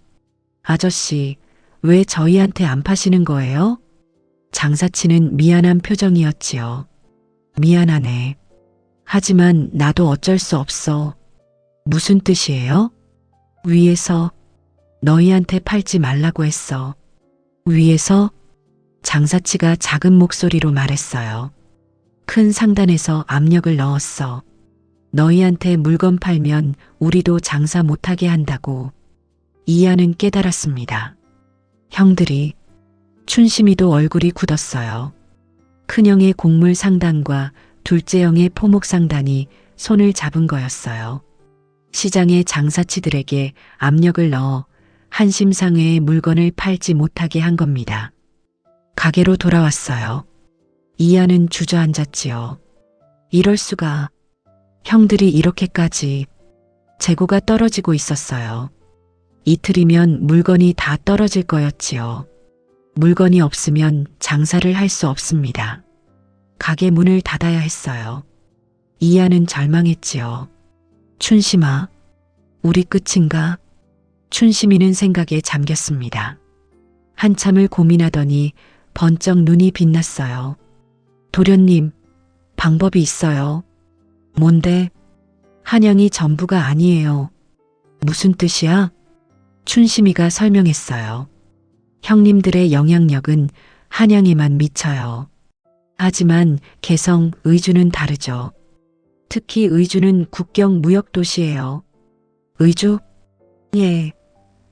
아저씨, 왜 저희한테 안 파시는 거예요? 장사치는 미안한 표정이었지요. 미안하네. 하지만 나도 어쩔 수 없어. 무슨 뜻이에요? 위에서 너희한테 팔지 말라고 했어. 위에서? 장사치가 작은 목소리로 말했어요. 큰 상단에서 압력을 넣었어. 너희한테 물건 팔면 우리도 장사 못하게 한다고. 이하는 깨달았습니다. 형들이. 춘심이도 얼굴이 굳었어요. 큰형의 곡물 상단과 둘째 형의 포목 상단이 손을 잡은 거였어요. 시장의 장사치들에게 압력을 넣어 한심상회의 물건을 팔지 못하게 한 겁니다. 가게로 돌아왔어요. 이하는 주저앉았지요. 이럴 수가. 형들이 이렇게까지. 재고가 떨어지고 있었어요. 이틀이면 물건이 다 떨어질 거였지요. 물건이 없으면 장사를 할 수 없습니다. 가게 문을 닫아야 했어요. 이하는 절망했지요. 춘심아, 우리 끝인가? 춘심이는 생각에 잠겼습니다. 한참을 고민하더니 번쩍 눈이 빛났어요. 도련님, 방법이 있어요. 뭔데? 한양이 전부가 아니에요. 무슨 뜻이야? 춘심이가 설명했어요. 형님들의 영향력은 한양에만 미쳐요. 하지만 개성, 의주는 다르죠. 특히 의주는 국경 무역도시예요. 의주? 예.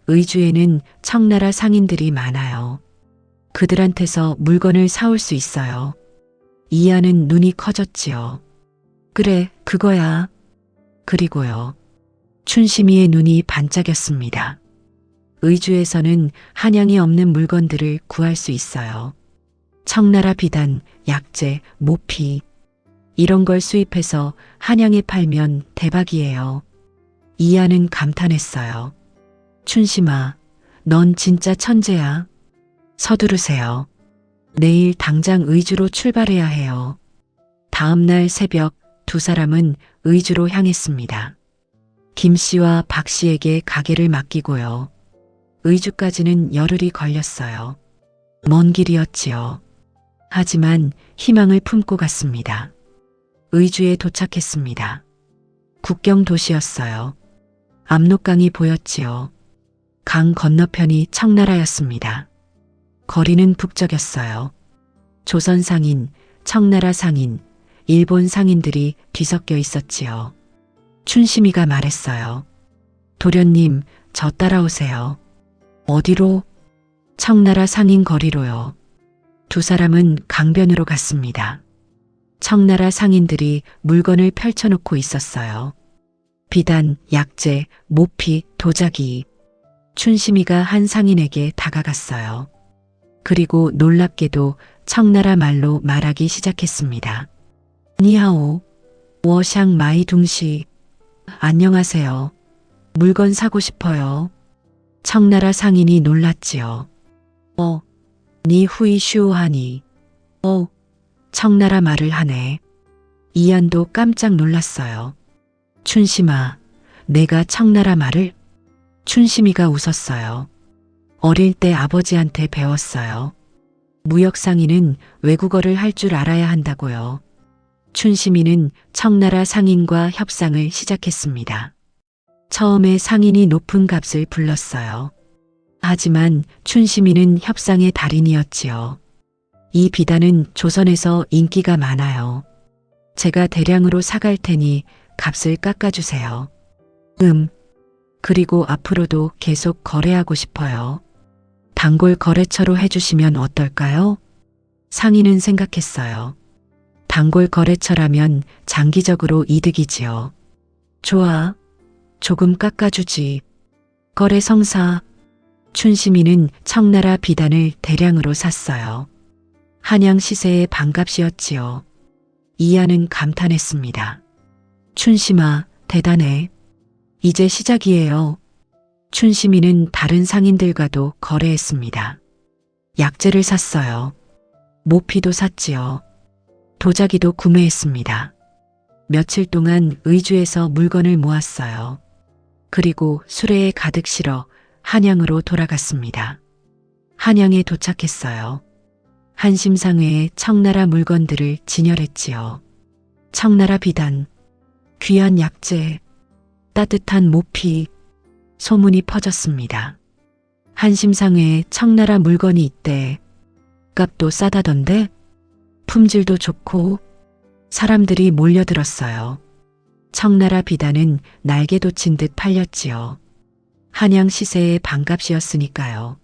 의주에는 청나라 상인들이 많아요. 그들한테서 물건을 사올 수 있어요. 이하는 눈이 커졌지요. 그래, 그거야. 그리고요. 춘심이의 눈이 반짝였습니다. 의주에서는 한양이 없는 물건들을 구할 수 있어요. 청나라 비단, 약재, 모피 이런 걸 수입해서 한양에 팔면 대박이에요. 이하는 감탄했어요. 춘심아, 넌 진짜 천재야. 서두르세요. 내일 당장 의주로 출발해야 해요. 다음 날 새벽 두 사람은 의주로 향했습니다. 김 씨와 박 씨에게 가게를 맡기고요. 의주까지는 열흘이 걸렸어요. 먼 길이었지요. 하지만 희망을 품고 갔습니다. 의주에 도착했습니다. 국경 도시였어요. 압록강이 보였지요. 강 건너편이 청나라였습니다. 거리는 북적였어요. 조선 상인, 청나라 상인, 일본 상인들이 뒤섞여 있었지요. 춘심이가 말했어요. 도련님, 저 따라오세요. 어디로? 청나라 상인 거리로요. 두 사람은 강변으로 갔습니다. 청나라 상인들이 물건을 펼쳐놓고 있었어요. 비단, 약재, 모피, 도자기. 춘심이가 한 상인에게 다가갔어요. 그리고 놀랍게도 청나라 말로 말하기 시작했습니다. 니하오, 워샹 마이 둥시. 안녕하세요. 물건 사고 싶어요. 청나라 상인이 놀랐지요. 니 후이 슈오하니. 청나라 말을 하네. 이안도 깜짝 놀랐어요. 춘심아, 내가 청나라 말을? 춘심이가 웃었어요. 어릴 때 아버지한테 배웠어요. 무역 상인은 외국어를 할 줄 알아야 한다고요. 춘심이는 청나라 상인과 협상을 시작했습니다. 처음에 상인이 높은 값을 불렀어요. 하지만 춘심이는 협상의 달인이었지요. 이 비단은 조선에서 인기가 많아요. 제가 대량으로 사갈 테니 값을 깎아주세요. 그리고 앞으로도 계속 거래하고 싶어요. 단골 거래처로 해주시면 어떨까요? 상인은 생각했어요. 단골 거래처라면 장기적으로 이득이지요. 좋아. 조금 깎아주지. 거래 성사. 춘심이는 청나라 비단을 대량으로 샀어요. 한양 시세의 반값이었지요. 이하는 감탄했습니다. 춘심아, 대단해. 이제 시작이에요. 춘심이는 다른 상인들과도 거래했습니다. 약재를 샀어요. 모피도 샀지요. 도자기도 구매했습니다. 며칠 동안 의주에서 물건을 모았어요. 그리고 수레에 가득 실어 한양으로 돌아갔습니다. 한양에 도착했어요. 한심상회에 청나라 물건들을 진열했지요. 청나라 비단, 귀한 약재, 따뜻한 모피, 소문이 퍼졌습니다. 한심상회에 청나라 물건이 있대. 값도 싸다던데? 품질도 좋고 사람들이 몰려들었어요. 청나라 비단은 날개 돋친 듯 팔렸지요. 한양 시세의 반값이었으니까요.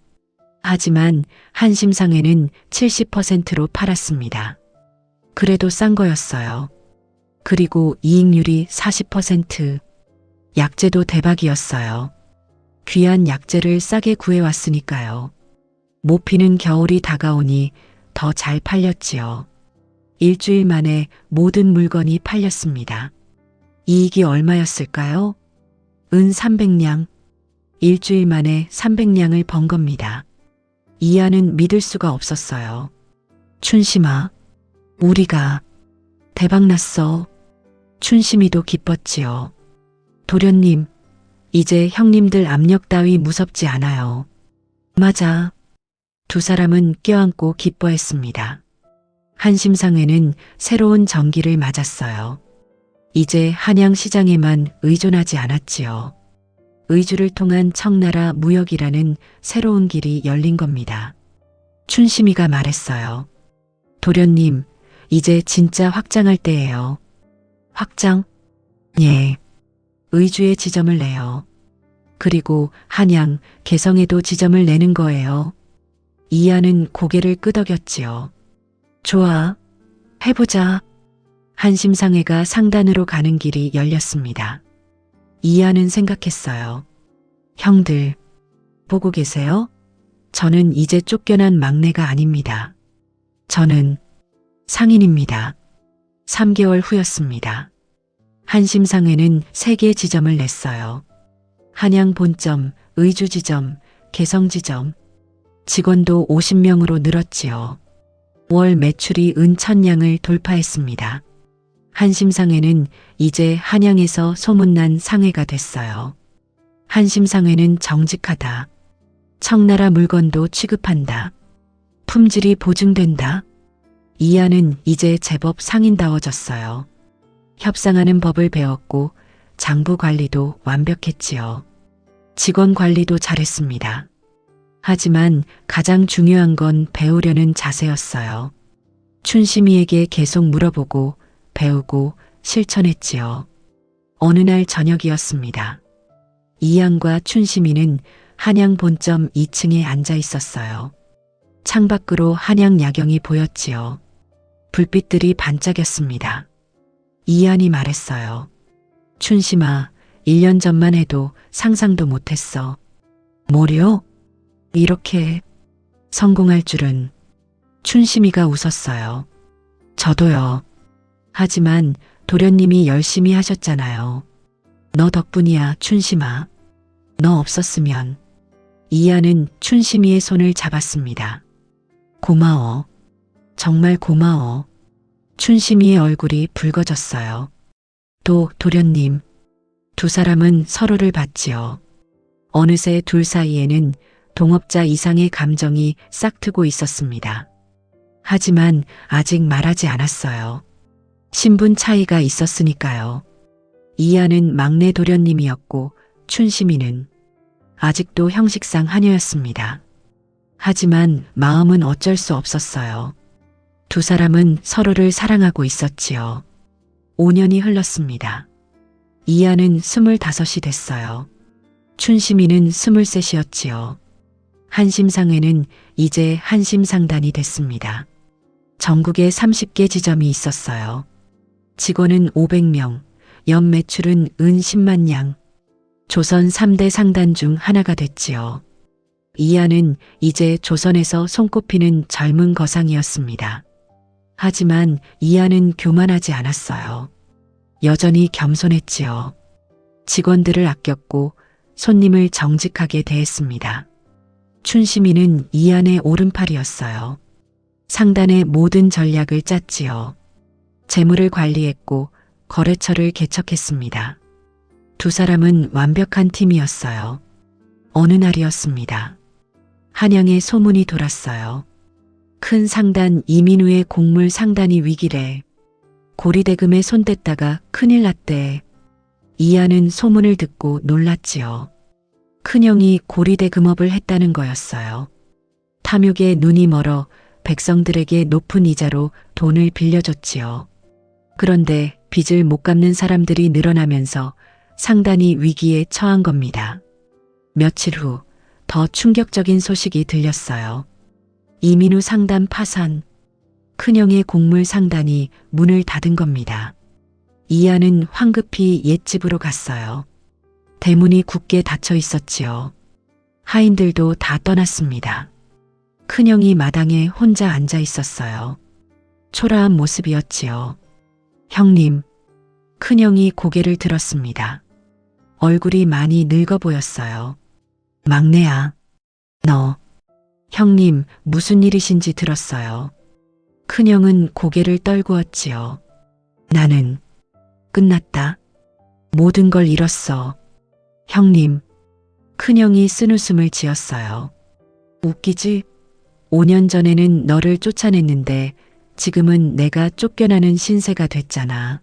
하지만 한심상회는 70%로 팔았습니다. 그래도 싼 거였어요. 그리고 이익률이 40%. 약재도 대박이었어요. 귀한 약재를 싸게 구해왔으니까요. 모피는 겨울이 다가오니 더 잘 팔렸지요. 일주일 만에 모든 물건이 팔렸습니다. 이익이 얼마였을까요? 은 300냥. 일주일 만에 300냥을 번 겁니다. 이하는 믿을 수가 없었어요. 춘심아, 우리가 대박났어. 춘심이도 기뻤지요. 도련님, 이제 형님들 압력 따위 무섭지 않아요. 맞아. 두 사람은 껴안고 기뻐했습니다. 한심상회는 새로운 전기를 맞았어요. 이제 한양 시장에만 의존하지 않았지요. 의주를 통한 청나라 무역이라는 새로운 길이 열린 겁니다. 춘심이가 말했어요. 도련님, 이제 진짜 확장할 때예요. 확장? 예. 의주에 지점을 내요. 그리고 한양, 개성에도 지점을 내는 거예요. 이하는 고개를 끄덕였지요. 좋아. 해보자. 한심상회가 상단으로 가는 길이 열렸습니다. 이하는 생각했어요. 형들, 보고 계세요? 저는 이제 쫓겨난 막내가 아닙니다. 저는 상인입니다. 3개월 후였습니다. 한심상회는 3개 지점을 냈어요. 한양 본점, 의주 지점, 개성 지점. 직원도 50명으로 늘었지요. 월 매출이 은 1000냥을 돌파했습니다. 한심상회는 이제 한양에서 소문난 상회가 됐어요. 한심상회는 정직하다. 청나라 물건도 취급한다. 품질이 보증된다. 이하는 이제 제법 상인다워졌어요. 협상하는 법을 배웠고 장부 관리도 완벽했지요. 직원 관리도 잘했습니다. 하지만 가장 중요한 건 배우려는 자세였어요. 춘심이에게 계속 물어보고 배우고 실천했지요. 어느 날 저녁이었습니다. 이양과 춘심이는 한양 본점 2층에 앉아 있었어요. 창밖으로 한양 야경이 보였지요. 불빛들이 반짝였습니다. 이한이 말했어요. 춘심아, 1년 전만 해도 상상도 못했어. 뭐려? 이렇게 성공할 줄은. 춘심이가 웃었어요. 저도요. 하지만 도련님이 열심히 하셨잖아요. 너 덕분이야, 춘심아. 너 없었으면. 이하는 춘심이의 손을 잡았습니다. 고마워. 정말 고마워. 춘심이의 얼굴이 붉어졌어요. 또 도련님. 두 사람은 서로를 봤지요. 어느새 둘 사이에는 동업자 이상의 감정이 싹트고 있었습니다. 하지만 아직 말하지 않았어요. 신분 차이가 있었으니까요. 이하는 막내 도련님이었고 춘심이는 아직도 형식상 하녀였습니다. 하지만 마음은 어쩔 수 없었어요. 두 사람은 서로를 사랑하고 있었지요. 5년이 흘렀습니다. 이하는 25이 됐어요. 춘심이는 23이었지요. 한심상회는 이제 한심상단이 됐습니다. 전국에 30개 지점이 있었어요. 직원은 500명, 연 매출은 은 10만 냥. 조선 3대 상단 중 하나가 됐지요. 이하는 이제 조선에서 손꼽히는 젊은 거상이었습니다. 하지만 이하는 교만하지 않았어요. 여전히 겸손했지요. 직원들을 아꼈고 손님을 정직하게 대했습니다. 춘심이는 이하의 오른팔이었어요. 상단의 모든 전략을 짰지요. 재물을 관리했고 거래처를 개척했습니다. 두 사람은 완벽한 팀이었어요. 어느 날이었습니다. 한양에 소문이 돌았어요. 큰 상단 이민우의 곡물 상단이 위기래. 고리대금에 손댔다가 큰일 났대. 이하는 소문을 듣고 놀랐지요. 큰형이 고리대금업을 했다는 거였어요. 탐욕에 눈이 멀어 백성들에게 높은 이자로 돈을 빌려줬지요. 그런데 빚을 못 갚는 사람들이 늘어나면서 상단이 위기에 처한 겁니다. 며칠 후 더 충격적인 소식이 들렸어요. 이민우 상단 파산. 큰형의 곡물 상단이 문을 닫은 겁니다. 이하는 황급히 옛집으로 갔어요. 대문이 굳게 닫혀 있었지요. 하인들도 다 떠났습니다. 큰형이 마당에 혼자 앉아 있었어요. 초라한 모습이었지요. 형님. 큰형이 고개를 들었습니다. 얼굴이 많이 늙어 보였어요. 막내야. 너. 형님, 무슨 일이신지 들었어요. 큰형은 고개를 떨구었지요. 나는 끝났다. 모든 걸 잃었어. 형님. 큰형이 쓴웃음을 지었어요. 웃기지? 5년 전에는 너를 쫓아냈는데 지금은 내가 쫓겨나는 신세가 됐잖아.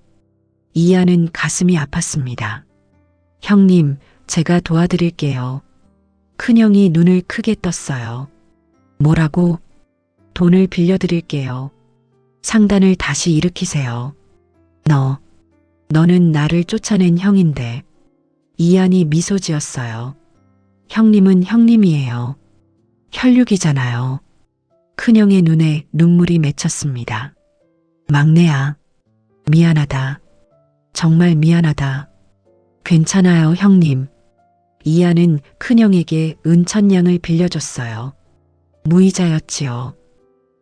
이하는 가슴이 아팠습니다. 형님, 제가 도와드릴게요. 큰형이 눈을 크게 떴어요. 뭐라고? 돈을 빌려드릴게요. 상단을 다시 일으키세요. 너는 나를 쫓아낸 형인데. 이한이 미소 지었어요. 형님은 형님이에요. 혈육이잖아요. 큰형의 눈에 눈물이 맺혔습니다. 막내야. 미안하다. 정말 미안하다. 괜찮아요, 형님. 이하는 큰형에게 은천냥을 빌려줬어요. 무이자였지요.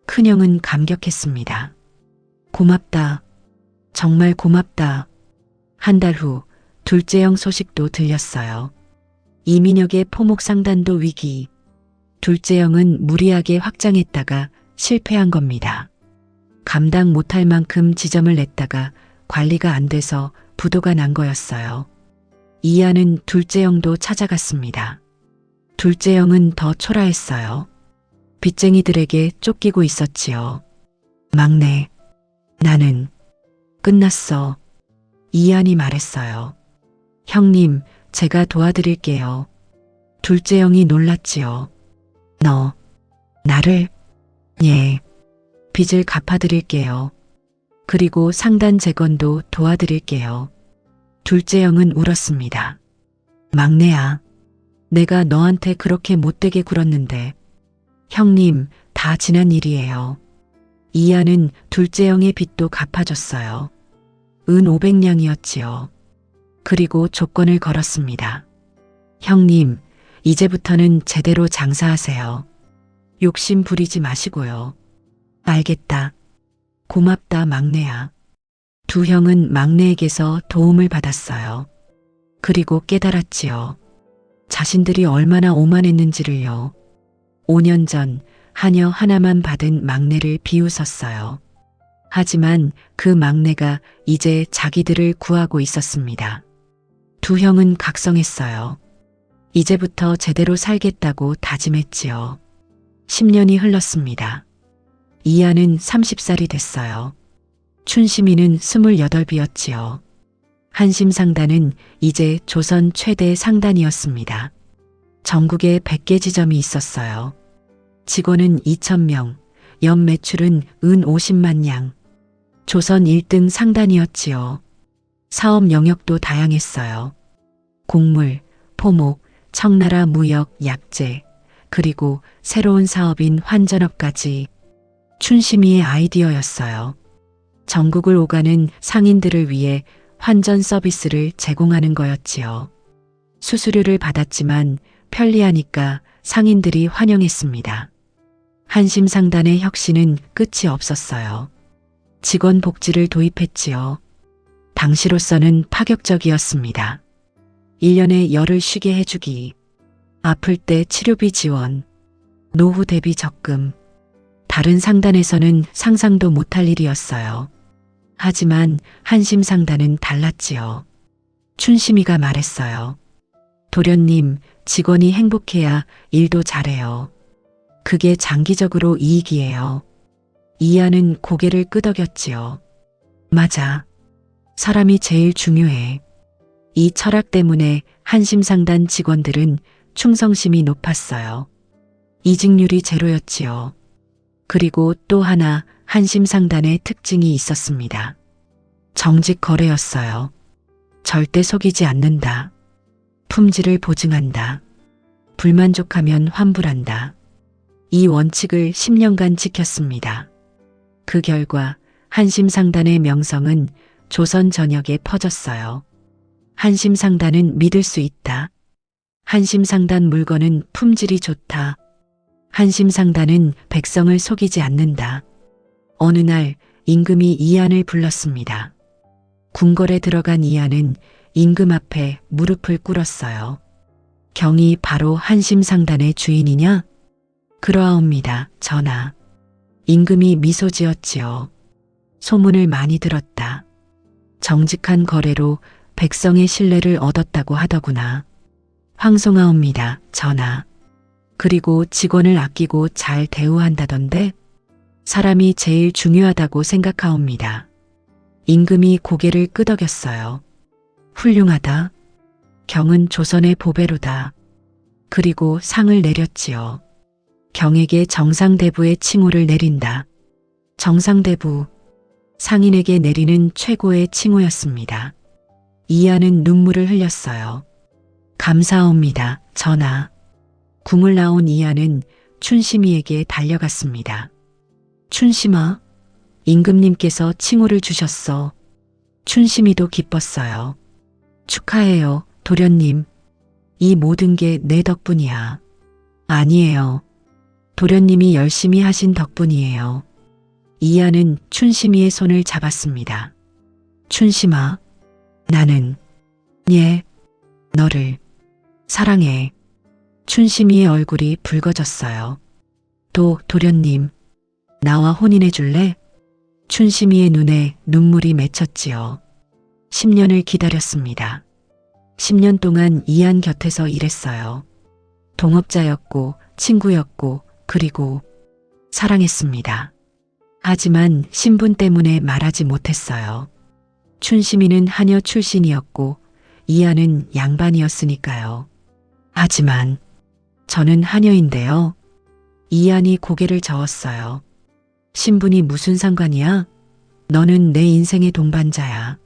큰형은 감격했습니다. 고맙다. 정말 고맙다. 한 달 후 둘째형 소식도 들렸어요. 이민혁의 포목상단도 위기. 둘째형은 무리하게 확장했다가 실패한 겁니다. 감당 못할 만큼 지점을 냈다가 관리가 안 돼서 부도가 난 거였어요. 이하는 둘째형도 찾아갔습니다. 둘째형은 더 초라했어요. 빚쟁이들에게 쫓기고 있었지요. 막내, 나는 끝났어. 이한이 말했어요. 형님, 제가 도와드릴게요. 둘째형이 놀랐지요. 너, 나를? 예, 빚을 갚아드릴게요. 그리고 상단 재건도 도와드릴게요. 둘째형은 울었습니다. 막내야, 내가 너한테 그렇게 못되게 굴었는데. 형님, 다 지난 일이에요. 이하는 둘째형의 빚도 갚아줬어요. 은 500냥이었지요. 그리고 조건을 걸었습니다. 형님, 이제부터는 제대로 장사하세요. 욕심 부리지 마시고요. 알겠다. 고맙다, 막내야. 두 형은 막내에게서 도움을 받았어요. 그리고 깨달았지요. 자신들이 얼마나 오만했는지를요. 5년 전 하녀 하나만 받은 막내를 비웃었어요. 하지만 그 막내가 이제 자기들을 구하고 있었습니다. 두 형은 각성했어요. 이제부터 제대로 살겠다고 다짐했지요. 10년이 흘렀습니다. 이하는 30살이 됐어요. 춘심이는 28이었지요. 한심상단은 이제 조선 최대 상단이었습니다. 전국에 100개 지점이 있었어요. 직원은 2,000명, 연 매출은 은 50만 냥. 조선 1등 상단이었지요. 사업 영역도 다양했어요. 곡물, 포목, 청나라 무역, 약재, 그리고 새로운 사업인 환전업까지 춘심이의 아이디어였어요. 전국을 오가는 상인들을 위해 환전 서비스를 제공하는 거였지요. 수수료를 받았지만 편리하니까 상인들이 환영했습니다. 한심상단의 혁신은 끝이 없었어요. 직원 복지를 도입했지요. 당시로서는 파격적이었습니다. 1년에 열흘 쉬게 해주기, 아플 때 치료비 지원, 노후 대비 적금. 다른 상단에서는 상상도 못할 일이었어요. 하지만 한심상단은 달랐지요. 춘심이가 말했어요. 도련님, 직원이 행복해야 일도 잘해요. 그게 장기적으로 이익이에요. 이하는 고개를 끄덕였지요. 맞아. 사람이 제일 중요해. 이 철학 때문에 한심상단 직원들은 충성심이 높았어요. 이직률이 제로였지요. 그리고 또 하나 한심상단의 특징이 있었습니다. 정직 거래였어요. 절대 속이지 않는다. 품질을 보증한다. 불만족하면 환불한다. 이 원칙을 10년간 지켰습니다. 그 결과 한심상단의 명성은 조선 전역에 퍼졌어요. 한심상단은 믿을 수 있다. 한심상단 물건은 품질이 좋다. 한심상단은 백성을 속이지 않는다. 어느 날 임금이 이한을 불렀습니다. 궁궐에 들어간 이한은 임금 앞에 무릎을 꿇었어요. 경이 바로 한심상단의 주인이냐? 그러하옵니다, 전하. 임금이 미소 지었지요. 소문을 많이 들었다. 정직한 거래로 백성의 신뢰를 얻었다고 하더구나. 황송하옵니다, 전하. 그리고 직원을 아끼고 잘 대우한다던데? 사람이 제일 중요하다고 생각하옵니다. 임금이 고개를 끄덕였어요. 훌륭하다. 경은 조선의 보배로다. 그리고 상을 내렸지요. 경에게 정상대부의 칭호를 내린다. 정상대부, 상인에게 내리는 최고의 칭호였습니다. 이하는 눈물을 흘렸어요. 감사합니다, 전하. 궁을 나온 이하는 춘심이에게 달려갔습니다. 춘심아, 임금님께서 칭호를 주셨어. 춘심이도 기뻤어요. 축하해요, 도련님. 이 모든 게 내 덕분이야. 아니에요. 도련님이 열심히 하신 덕분이에요. 이하는 춘심이의 손을 잡았습니다. 춘심아, 나는 너를 사랑해. 춘심이의 얼굴이 붉어졌어요. 도련님, 나와 혼인해 줄래? 춘심이의 눈에 눈물이 맺혔지요. 10년을 기다렸습니다. 10년 동안 이한 곁에서 일했어요. 동업자였고 친구였고 그리고 사랑했습니다. 하지만 신분 때문에 말하지 못했어요. 춘심이는 하녀 출신이었고 이하는 양반이었으니까요. 하지만 저는 하녀인데요. 이한이 고개를 저었어요. 신분이 무슨 상관이야? 너는 내 인생의 동반자야.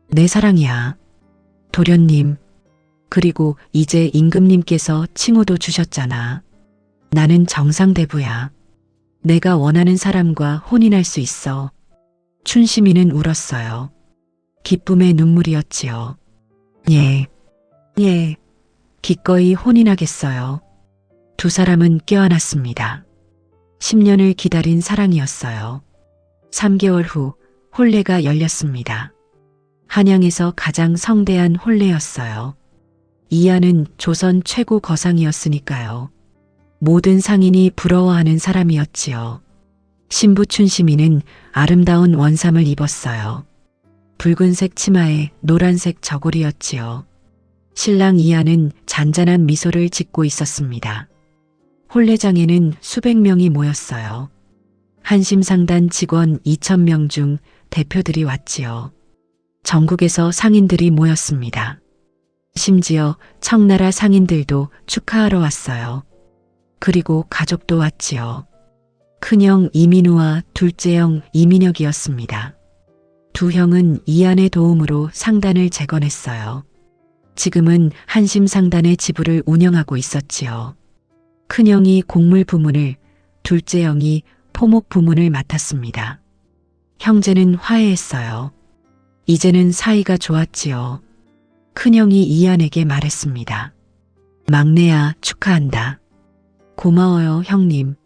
내 사랑이야. 도련님, 그리고 이제 임금님께서 칭호도 주셨잖아. 나는 정상대부야. 내가 원하는 사람과 혼인할 수 있어. 춘심이는 울었어요. 기쁨의 눈물이었지요. 기꺼이 혼인하겠어요. 두 사람은 껴안았습니다. 10년을 기다린 사랑이었어요. 3개월 후 혼례가 열렸습니다. 한양에서 가장 성대한 혼례였어요. 이하는 조선 최고 거상이었으니까요. 모든 상인이 부러워하는 사람이었지요. 신부 춘심이는 아름다운 원삼을 입었어요. 붉은색 치마에 노란색 저고리였지요. 신랑 이하는 잔잔한 미소를 짓고 있었습니다. 혼례장에는 수백 명이 모였어요. 한심상단 직원 2,000명 중 대표들이 왔지요. 전국에서 상인들이 모였습니다. 심지어 청나라 상인들도 축하하러 왔어요. 그리고 가족도 왔지요. 큰형 이민우와 둘째 형 이민혁이었습니다. 두 형은 이안의 도움으로 상단을 재건했어요. 지금은 한심상단의 지부를 운영하고 있었지요. 큰형이 곡물 부문을, 둘째 형이 포목 부문을 맡았습니다. 형제는 화해했어요. 이제는 사이가 좋았지요. 큰형이 이안에게 말했습니다. 막내야, 축하한다. 고마워요, 형님.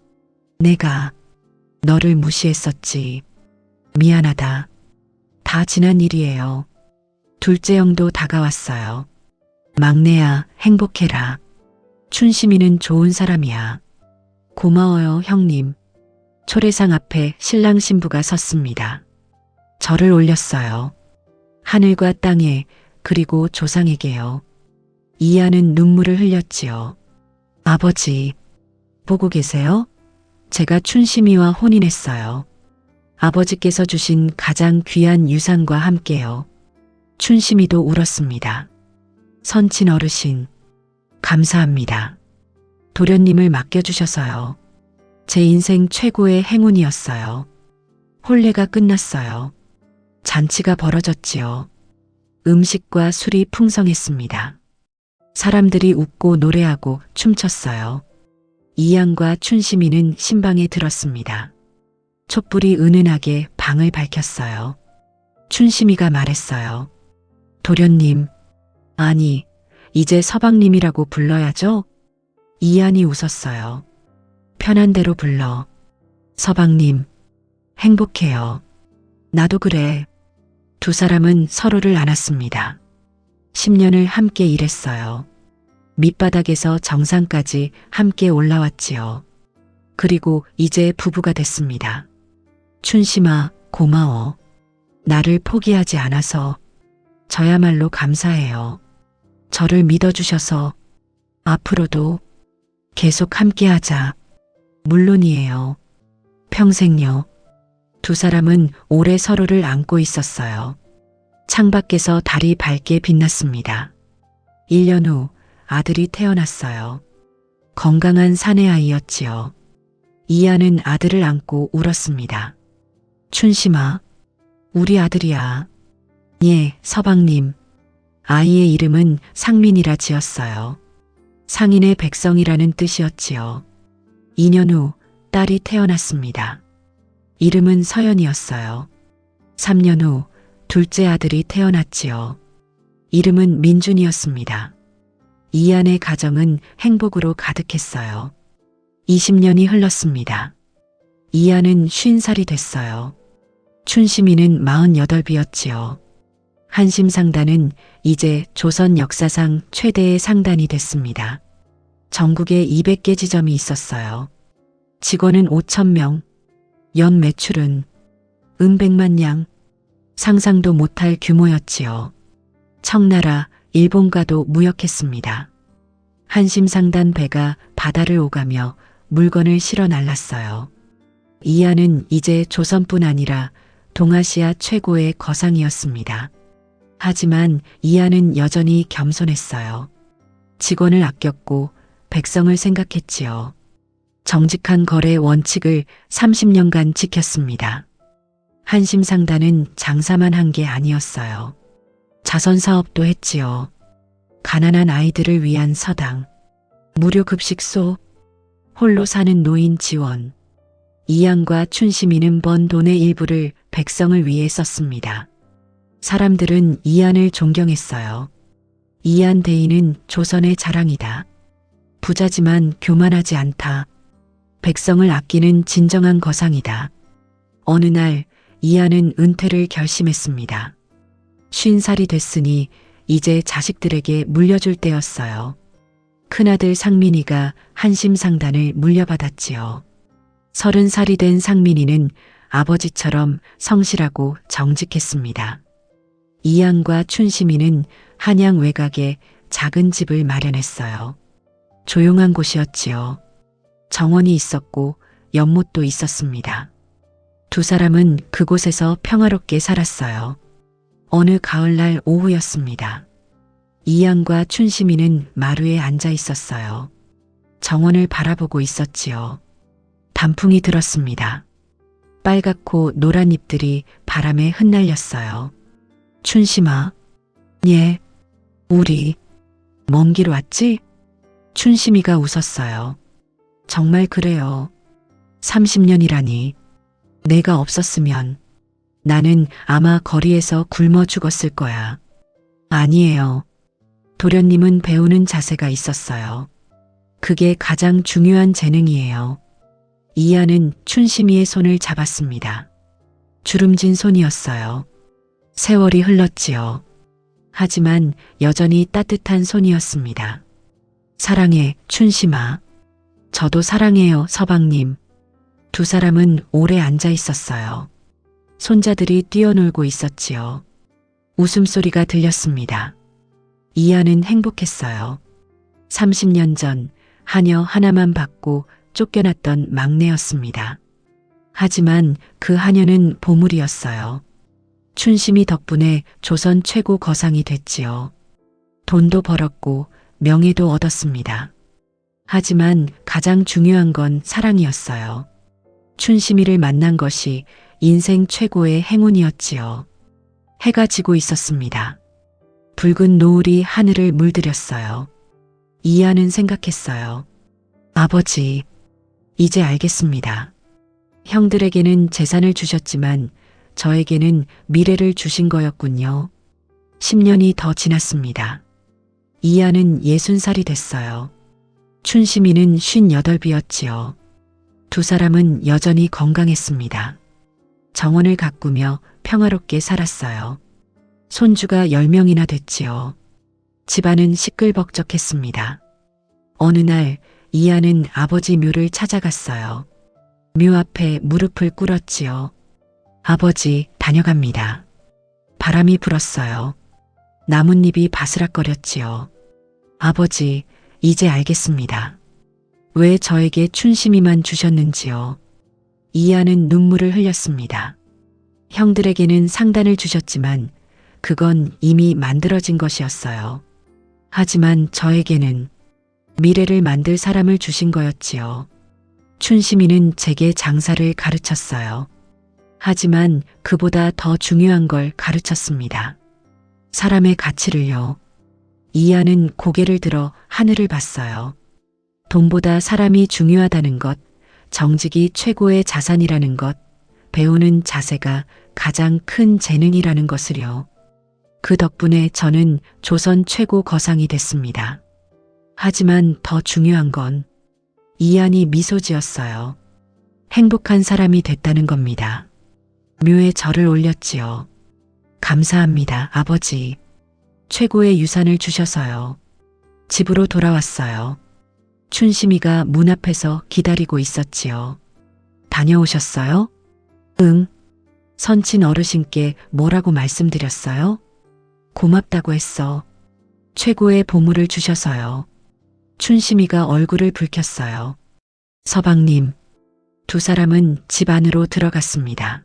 내가 너를 무시했었지. 미안하다. 다 지난 일이에요. 둘째 형도 다가왔어요. 막내야, 행복해라. 춘심이는 좋은 사람이야. 고마워요, 형님. 초례상 앞에 신랑 신부가 섰습니다. 절을 올렸어요. 하늘과 땅에, 그리고 조상에게요. 이안은 눈물을 흘렸지요. 아버지, 보고 계세요? 제가 춘심이와 혼인했어요. 아버지께서 주신 가장 귀한 유산과 함께요. 춘심이도 울었습니다. 선친 어르신, 감사합니다. 도련님을 맡겨주셔서요. 제 인생 최고의 행운이었어요. 혼례가 끝났어요. 잔치가 벌어졌지요. 음식과 술이 풍성했습니다. 사람들이 웃고 노래하고 춤췄어요. 이안과 춘심이는 신방에 들었습니다. 촛불이 은은하게 방을 밝혔어요. 춘심이가 말했어요. 도련님, 아니, 이제 서방님이라고 불러야죠? 이안이 웃었어요. 편한 대로 불러. 서방님, 행복해요. 나도 그래. 두 사람은 서로를 안았습니다. 10년을 함께 일했어요. 밑바닥에서 정상까지 함께 올라왔지요. 그리고 이제 부부가 됐습니다. 춘심아, 고마워. 나를 포기하지 않아서. 저야말로 감사해요. 저를 믿어주셔서. 앞으로도 계속 함께하자. 물론이에요. 평생요. 두 사람은 오래 서로를 안고 있었어요. 창밖에서 달이 밝게 빛났습니다. 1년 후 아들이 태어났어요. 건강한 사내아이였지요. 이안은 아들을 안고 울었습니다. 춘심아, 우리 아들이야. 예, 서방님. 아이의 이름은 상민이라 지었어요. 상인의 백성이라는 뜻이었지요. 2년 후 딸이 태어났습니다. 이름은 서연이었어요. 3년 후 둘째 아들이 태어났지요. 이름은 민준이었습니다. 이안의 가정은 행복으로 가득했어요. 20년이 흘렀습니다. 이안은 50살이 됐어요. 춘심이는 48이었지요. 한심상단은 이제 조선 역사상 최대의 상단이 됐습니다. 전국에 200개 지점이 있었어요. 직원은 5,000명, 연 매출은 은백만 냥, 상상도 못할 규모였지요. 청나라, 일본과도 무역했습니다. 한심상단 배가 바다를 오가며 물건을 실어 날랐어요. 이안은 이제 조선뿐 아니라 동아시아 최고의 거상이었습니다. 하지만 이안은 여전히 겸손했어요. 직원을 아꼈고 백성을 생각했지요. 정직한 거래 원칙을 30년간 지켰습니다. 한심상단은 장사만 한 게 아니었어요. 자선사업도 했지요. 가난한 아이들을 위한 서당, 무료 급식소, 홀로 사는 노인 지원. 이안과 춘심이는 번 돈의 일부를 백성을 위해 썼습니다. 사람들은 이안을 존경했어요. 이안 대인은 조선의 자랑이다. 부자지만 교만하지 않다. 백성을 아끼는 진정한 거상이다. 어느 날 이안은 은퇴를 결심했습니다. 50살이 됐으니 이제 자식들에게 물려줄 때였어요. 큰아들 상민이가 한심상단을 물려받았지요. 30살이 된 상민이는 아버지처럼 성실하고 정직했습니다. 이안과 춘심이는 한양 외곽에 작은 집을 마련했어요. 조용한 곳이었지요. 정원이 있었고 연못도 있었습니다. 두 사람은 그곳에서 평화롭게 살았어요. 어느 가을날 오후였습니다. 이양과 춘심이는 마루에 앉아 있었어요. 정원을 바라보고 있었지요. 단풍이 들었습니다. 빨갛고 노란 잎들이 바람에 흩날렸어요. 춘심아, 예, 우리 먼 길 왔지? 춘심이가 웃었어요. 정말 그래요. 30년이라니. 내가 없었으면 나는 아마 거리에서 굶어 죽었을 거야. 아니에요. 도련님은 배우는 자세가 있었어요. 그게 가장 중요한 재능이에요. 이하는 춘심이의 손을 잡았습니다. 주름진 손이었어요. 세월이 흘렀지요. 하지만 여전히 따뜻한 손이었습니다. 사랑해, 춘심아. 저도 사랑해요, 서방님. 두 사람은 오래 앉아 있었어요. 손자들이 뛰어놀고 있었지요. 웃음소리가 들렸습니다. 이하는 행복했어요. 30년 전 하녀 하나만 받고 쫓겨났던 막내였습니다. 하지만 그 하녀는 보물이었어요. 춘심이 덕분에 조선 최고 거상이 됐지요. 돈도 벌었고 명예도 얻었습니다. 하지만 가장 중요한 건 사랑이었어요. 춘심이를 만난 것이 인생 최고의 행운이었지요. 해가 지고 있었습니다. 붉은 노을이 하늘을 물들였어요. 이하는 생각했어요. 아버지, 이제 알겠습니다. 형들에게는 재산을 주셨지만 저에게는 미래를 주신 거였군요. 10년이 더 지났습니다. 이하는 60살이 됐어요. 춘심이는 58이었지요. 두 사람은 여전히 건강했습니다. 정원을 가꾸며 평화롭게 살았어요. 손주가 10명이나 됐지요. 집안은 시끌벅적했습니다. 어느 날 이하는 아버지 묘를 찾아갔어요. 묘 앞에 무릎을 꿇었지요. 아버지, 다녀갑니다. 바람이 불었어요. 나뭇잎이 바스락거렸지요. 아버지, 이제 알겠습니다. 왜 저에게 춘심이만 주셨는지요. 이하는 눈물을 흘렸습니다. 형들에게는 상단을 주셨지만 그건 이미 만들어진 것이었어요. 하지만 저에게는 미래를 만들 사람을 주신 거였지요. 춘심이는 제게 장사를 가르쳤어요. 하지만 그보다 더 중요한 걸 가르쳤습니다. 사람의 가치를요. 이하는 고개를 들어 하늘을 봤어요. 돈보다 사람이 중요하다는 것, 정직이 최고의 자산이라는 것, 배우는 자세가 가장 큰 재능이라는 것을요. 그 덕분에 저는 조선 최고 거상이 됐습니다. 하지만 더 중요한 건 이한이 미소 지었어요. 행복한 사람이 됐다는 겁니다. 묘에 절을 올렸지요. 감사합니다, 아버지. 최고의 유산을 주셔서요. 집으로 돌아왔어요. 춘심이가 문 앞에서 기다리고 있었지요. 다녀오셨어요? 응. 선친 어르신께 뭐라고 말씀드렸어요? 고맙다고 했어. 최고의 보물을 주셔서요. 춘심이가 얼굴을 붉혔어요. 서방님. 두 사람은 집 안으로 들어갔습니다.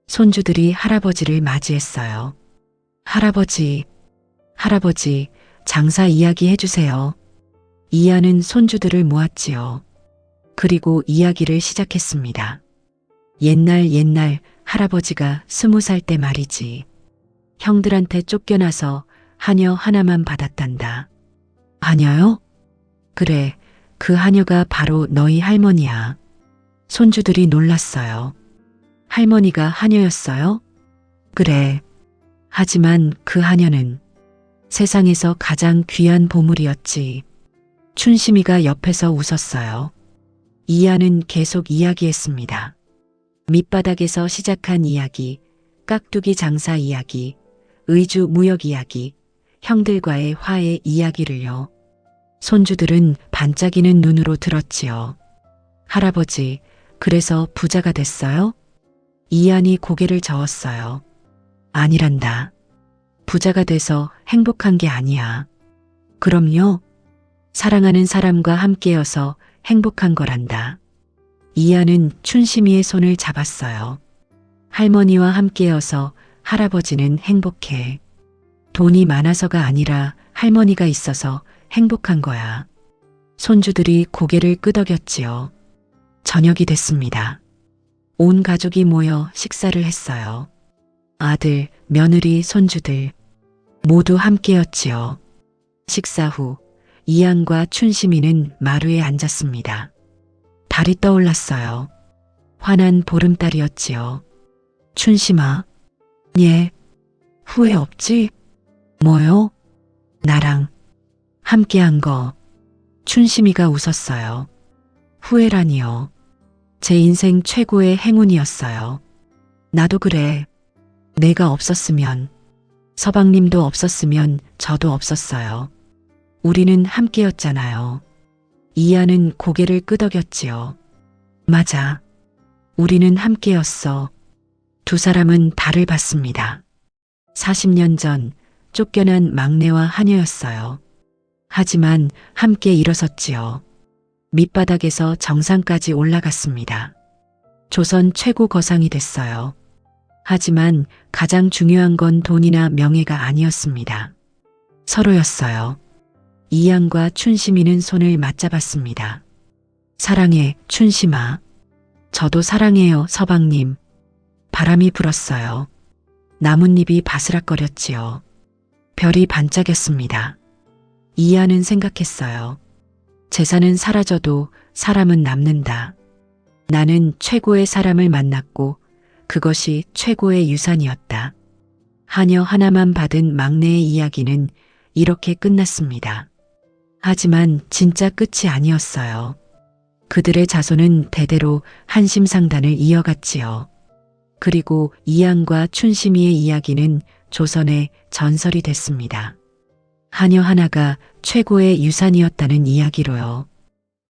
손주들이 할아버지를 맞이했어요. 할아버지, 할아버지, 장사 이야기 해주세요. 이하는 손주들을 모았지요. 그리고 이야기를 시작했습니다. 옛날 할아버지가 20살 때 말이지. 형들한테 쫓겨나서 하녀 하나만 받았단다. 하녀요? 그래, 그 하녀가 바로 너희 할머니야. 손주들이 놀랐어요. 할머니가 하녀였어요? 그래. 하지만 그 하녀는 세상에서 가장 귀한 보물이었지. 춘심이가 옆에서 웃었어요. 이하는 계속 이야기했습니다. 밑바닥에서 시작한 이야기, 깍두기 장사 이야기, 의주 무역 이야기, 형들과의 화해 이야기를요. 손주들은 반짝이는 눈으로 들었지요. 할아버지, 그래서 부자가 됐어요? 이한이 고개를 저었어요. 아니란다. 부자가 돼서 행복한 게 아니야. 그럼요. 사랑하는 사람과 함께여서 행복한 거란다. 이하는 춘심이의 손을 잡았어요. 할머니와 함께여서 할아버지는 행복해. 돈이 많아서가 아니라 할머니가 있어서 행복한 거야. 손주들이 고개를 끄덕였지요. 저녁이 됐습니다. 온 가족이 모여 식사를 했어요. 아들, 며느리, 손주들 모두 함께였지요. 식사 후 이양과 춘심이는 마루에 앉았습니다. 달이 떠올랐어요. 환한 보름달이었지요. 춘심아, 예, 후회 없지? 뭐요? 나랑 함께한 거. 춘심이가 웃었어요. 후회라니요. 제 인생 최고의 행운이었어요. 나도 그래. 내가 없었으면, 서방님도 없었으면 저도 없었어요. 우리는 함께였잖아요. 이하는 고개를 끄덕였지요. 맞아. 우리는 함께였어. 두 사람은 달을 봤습니다. 40년 전 쫓겨난 막내와 하녀였어요. 하지만 함께 일어섰지요. 밑바닥에서 정상까지 올라갔습니다. 조선 최고 거상이 됐어요. 하지만 가장 중요한 건 돈이나 명예가 아니었습니다. 서로였어요. 이양과 춘심이는 손을 맞잡았습니다. 사랑해, 춘심아. 저도 사랑해요, 서방님. 바람이 불었어요. 나뭇잎이 바스락거렸지요. 별이 반짝였습니다. 이하는 생각했어요. 재산은 사라져도 사람은 남는다. 나는 최고의 사람을 만났고 그것이 최고의 유산이었다. 하녀 하나만 받은 막내의 이야기는 이렇게 끝났습니다. 하지만 진짜 끝이 아니었어요. 그들의 자손은 대대로 한심상단을 이어갔지요. 그리고 이양과 춘심이의 이야기는 조선의 전설이 됐습니다. 하녀 하나가 최고의 유산이었다는 이야기로요.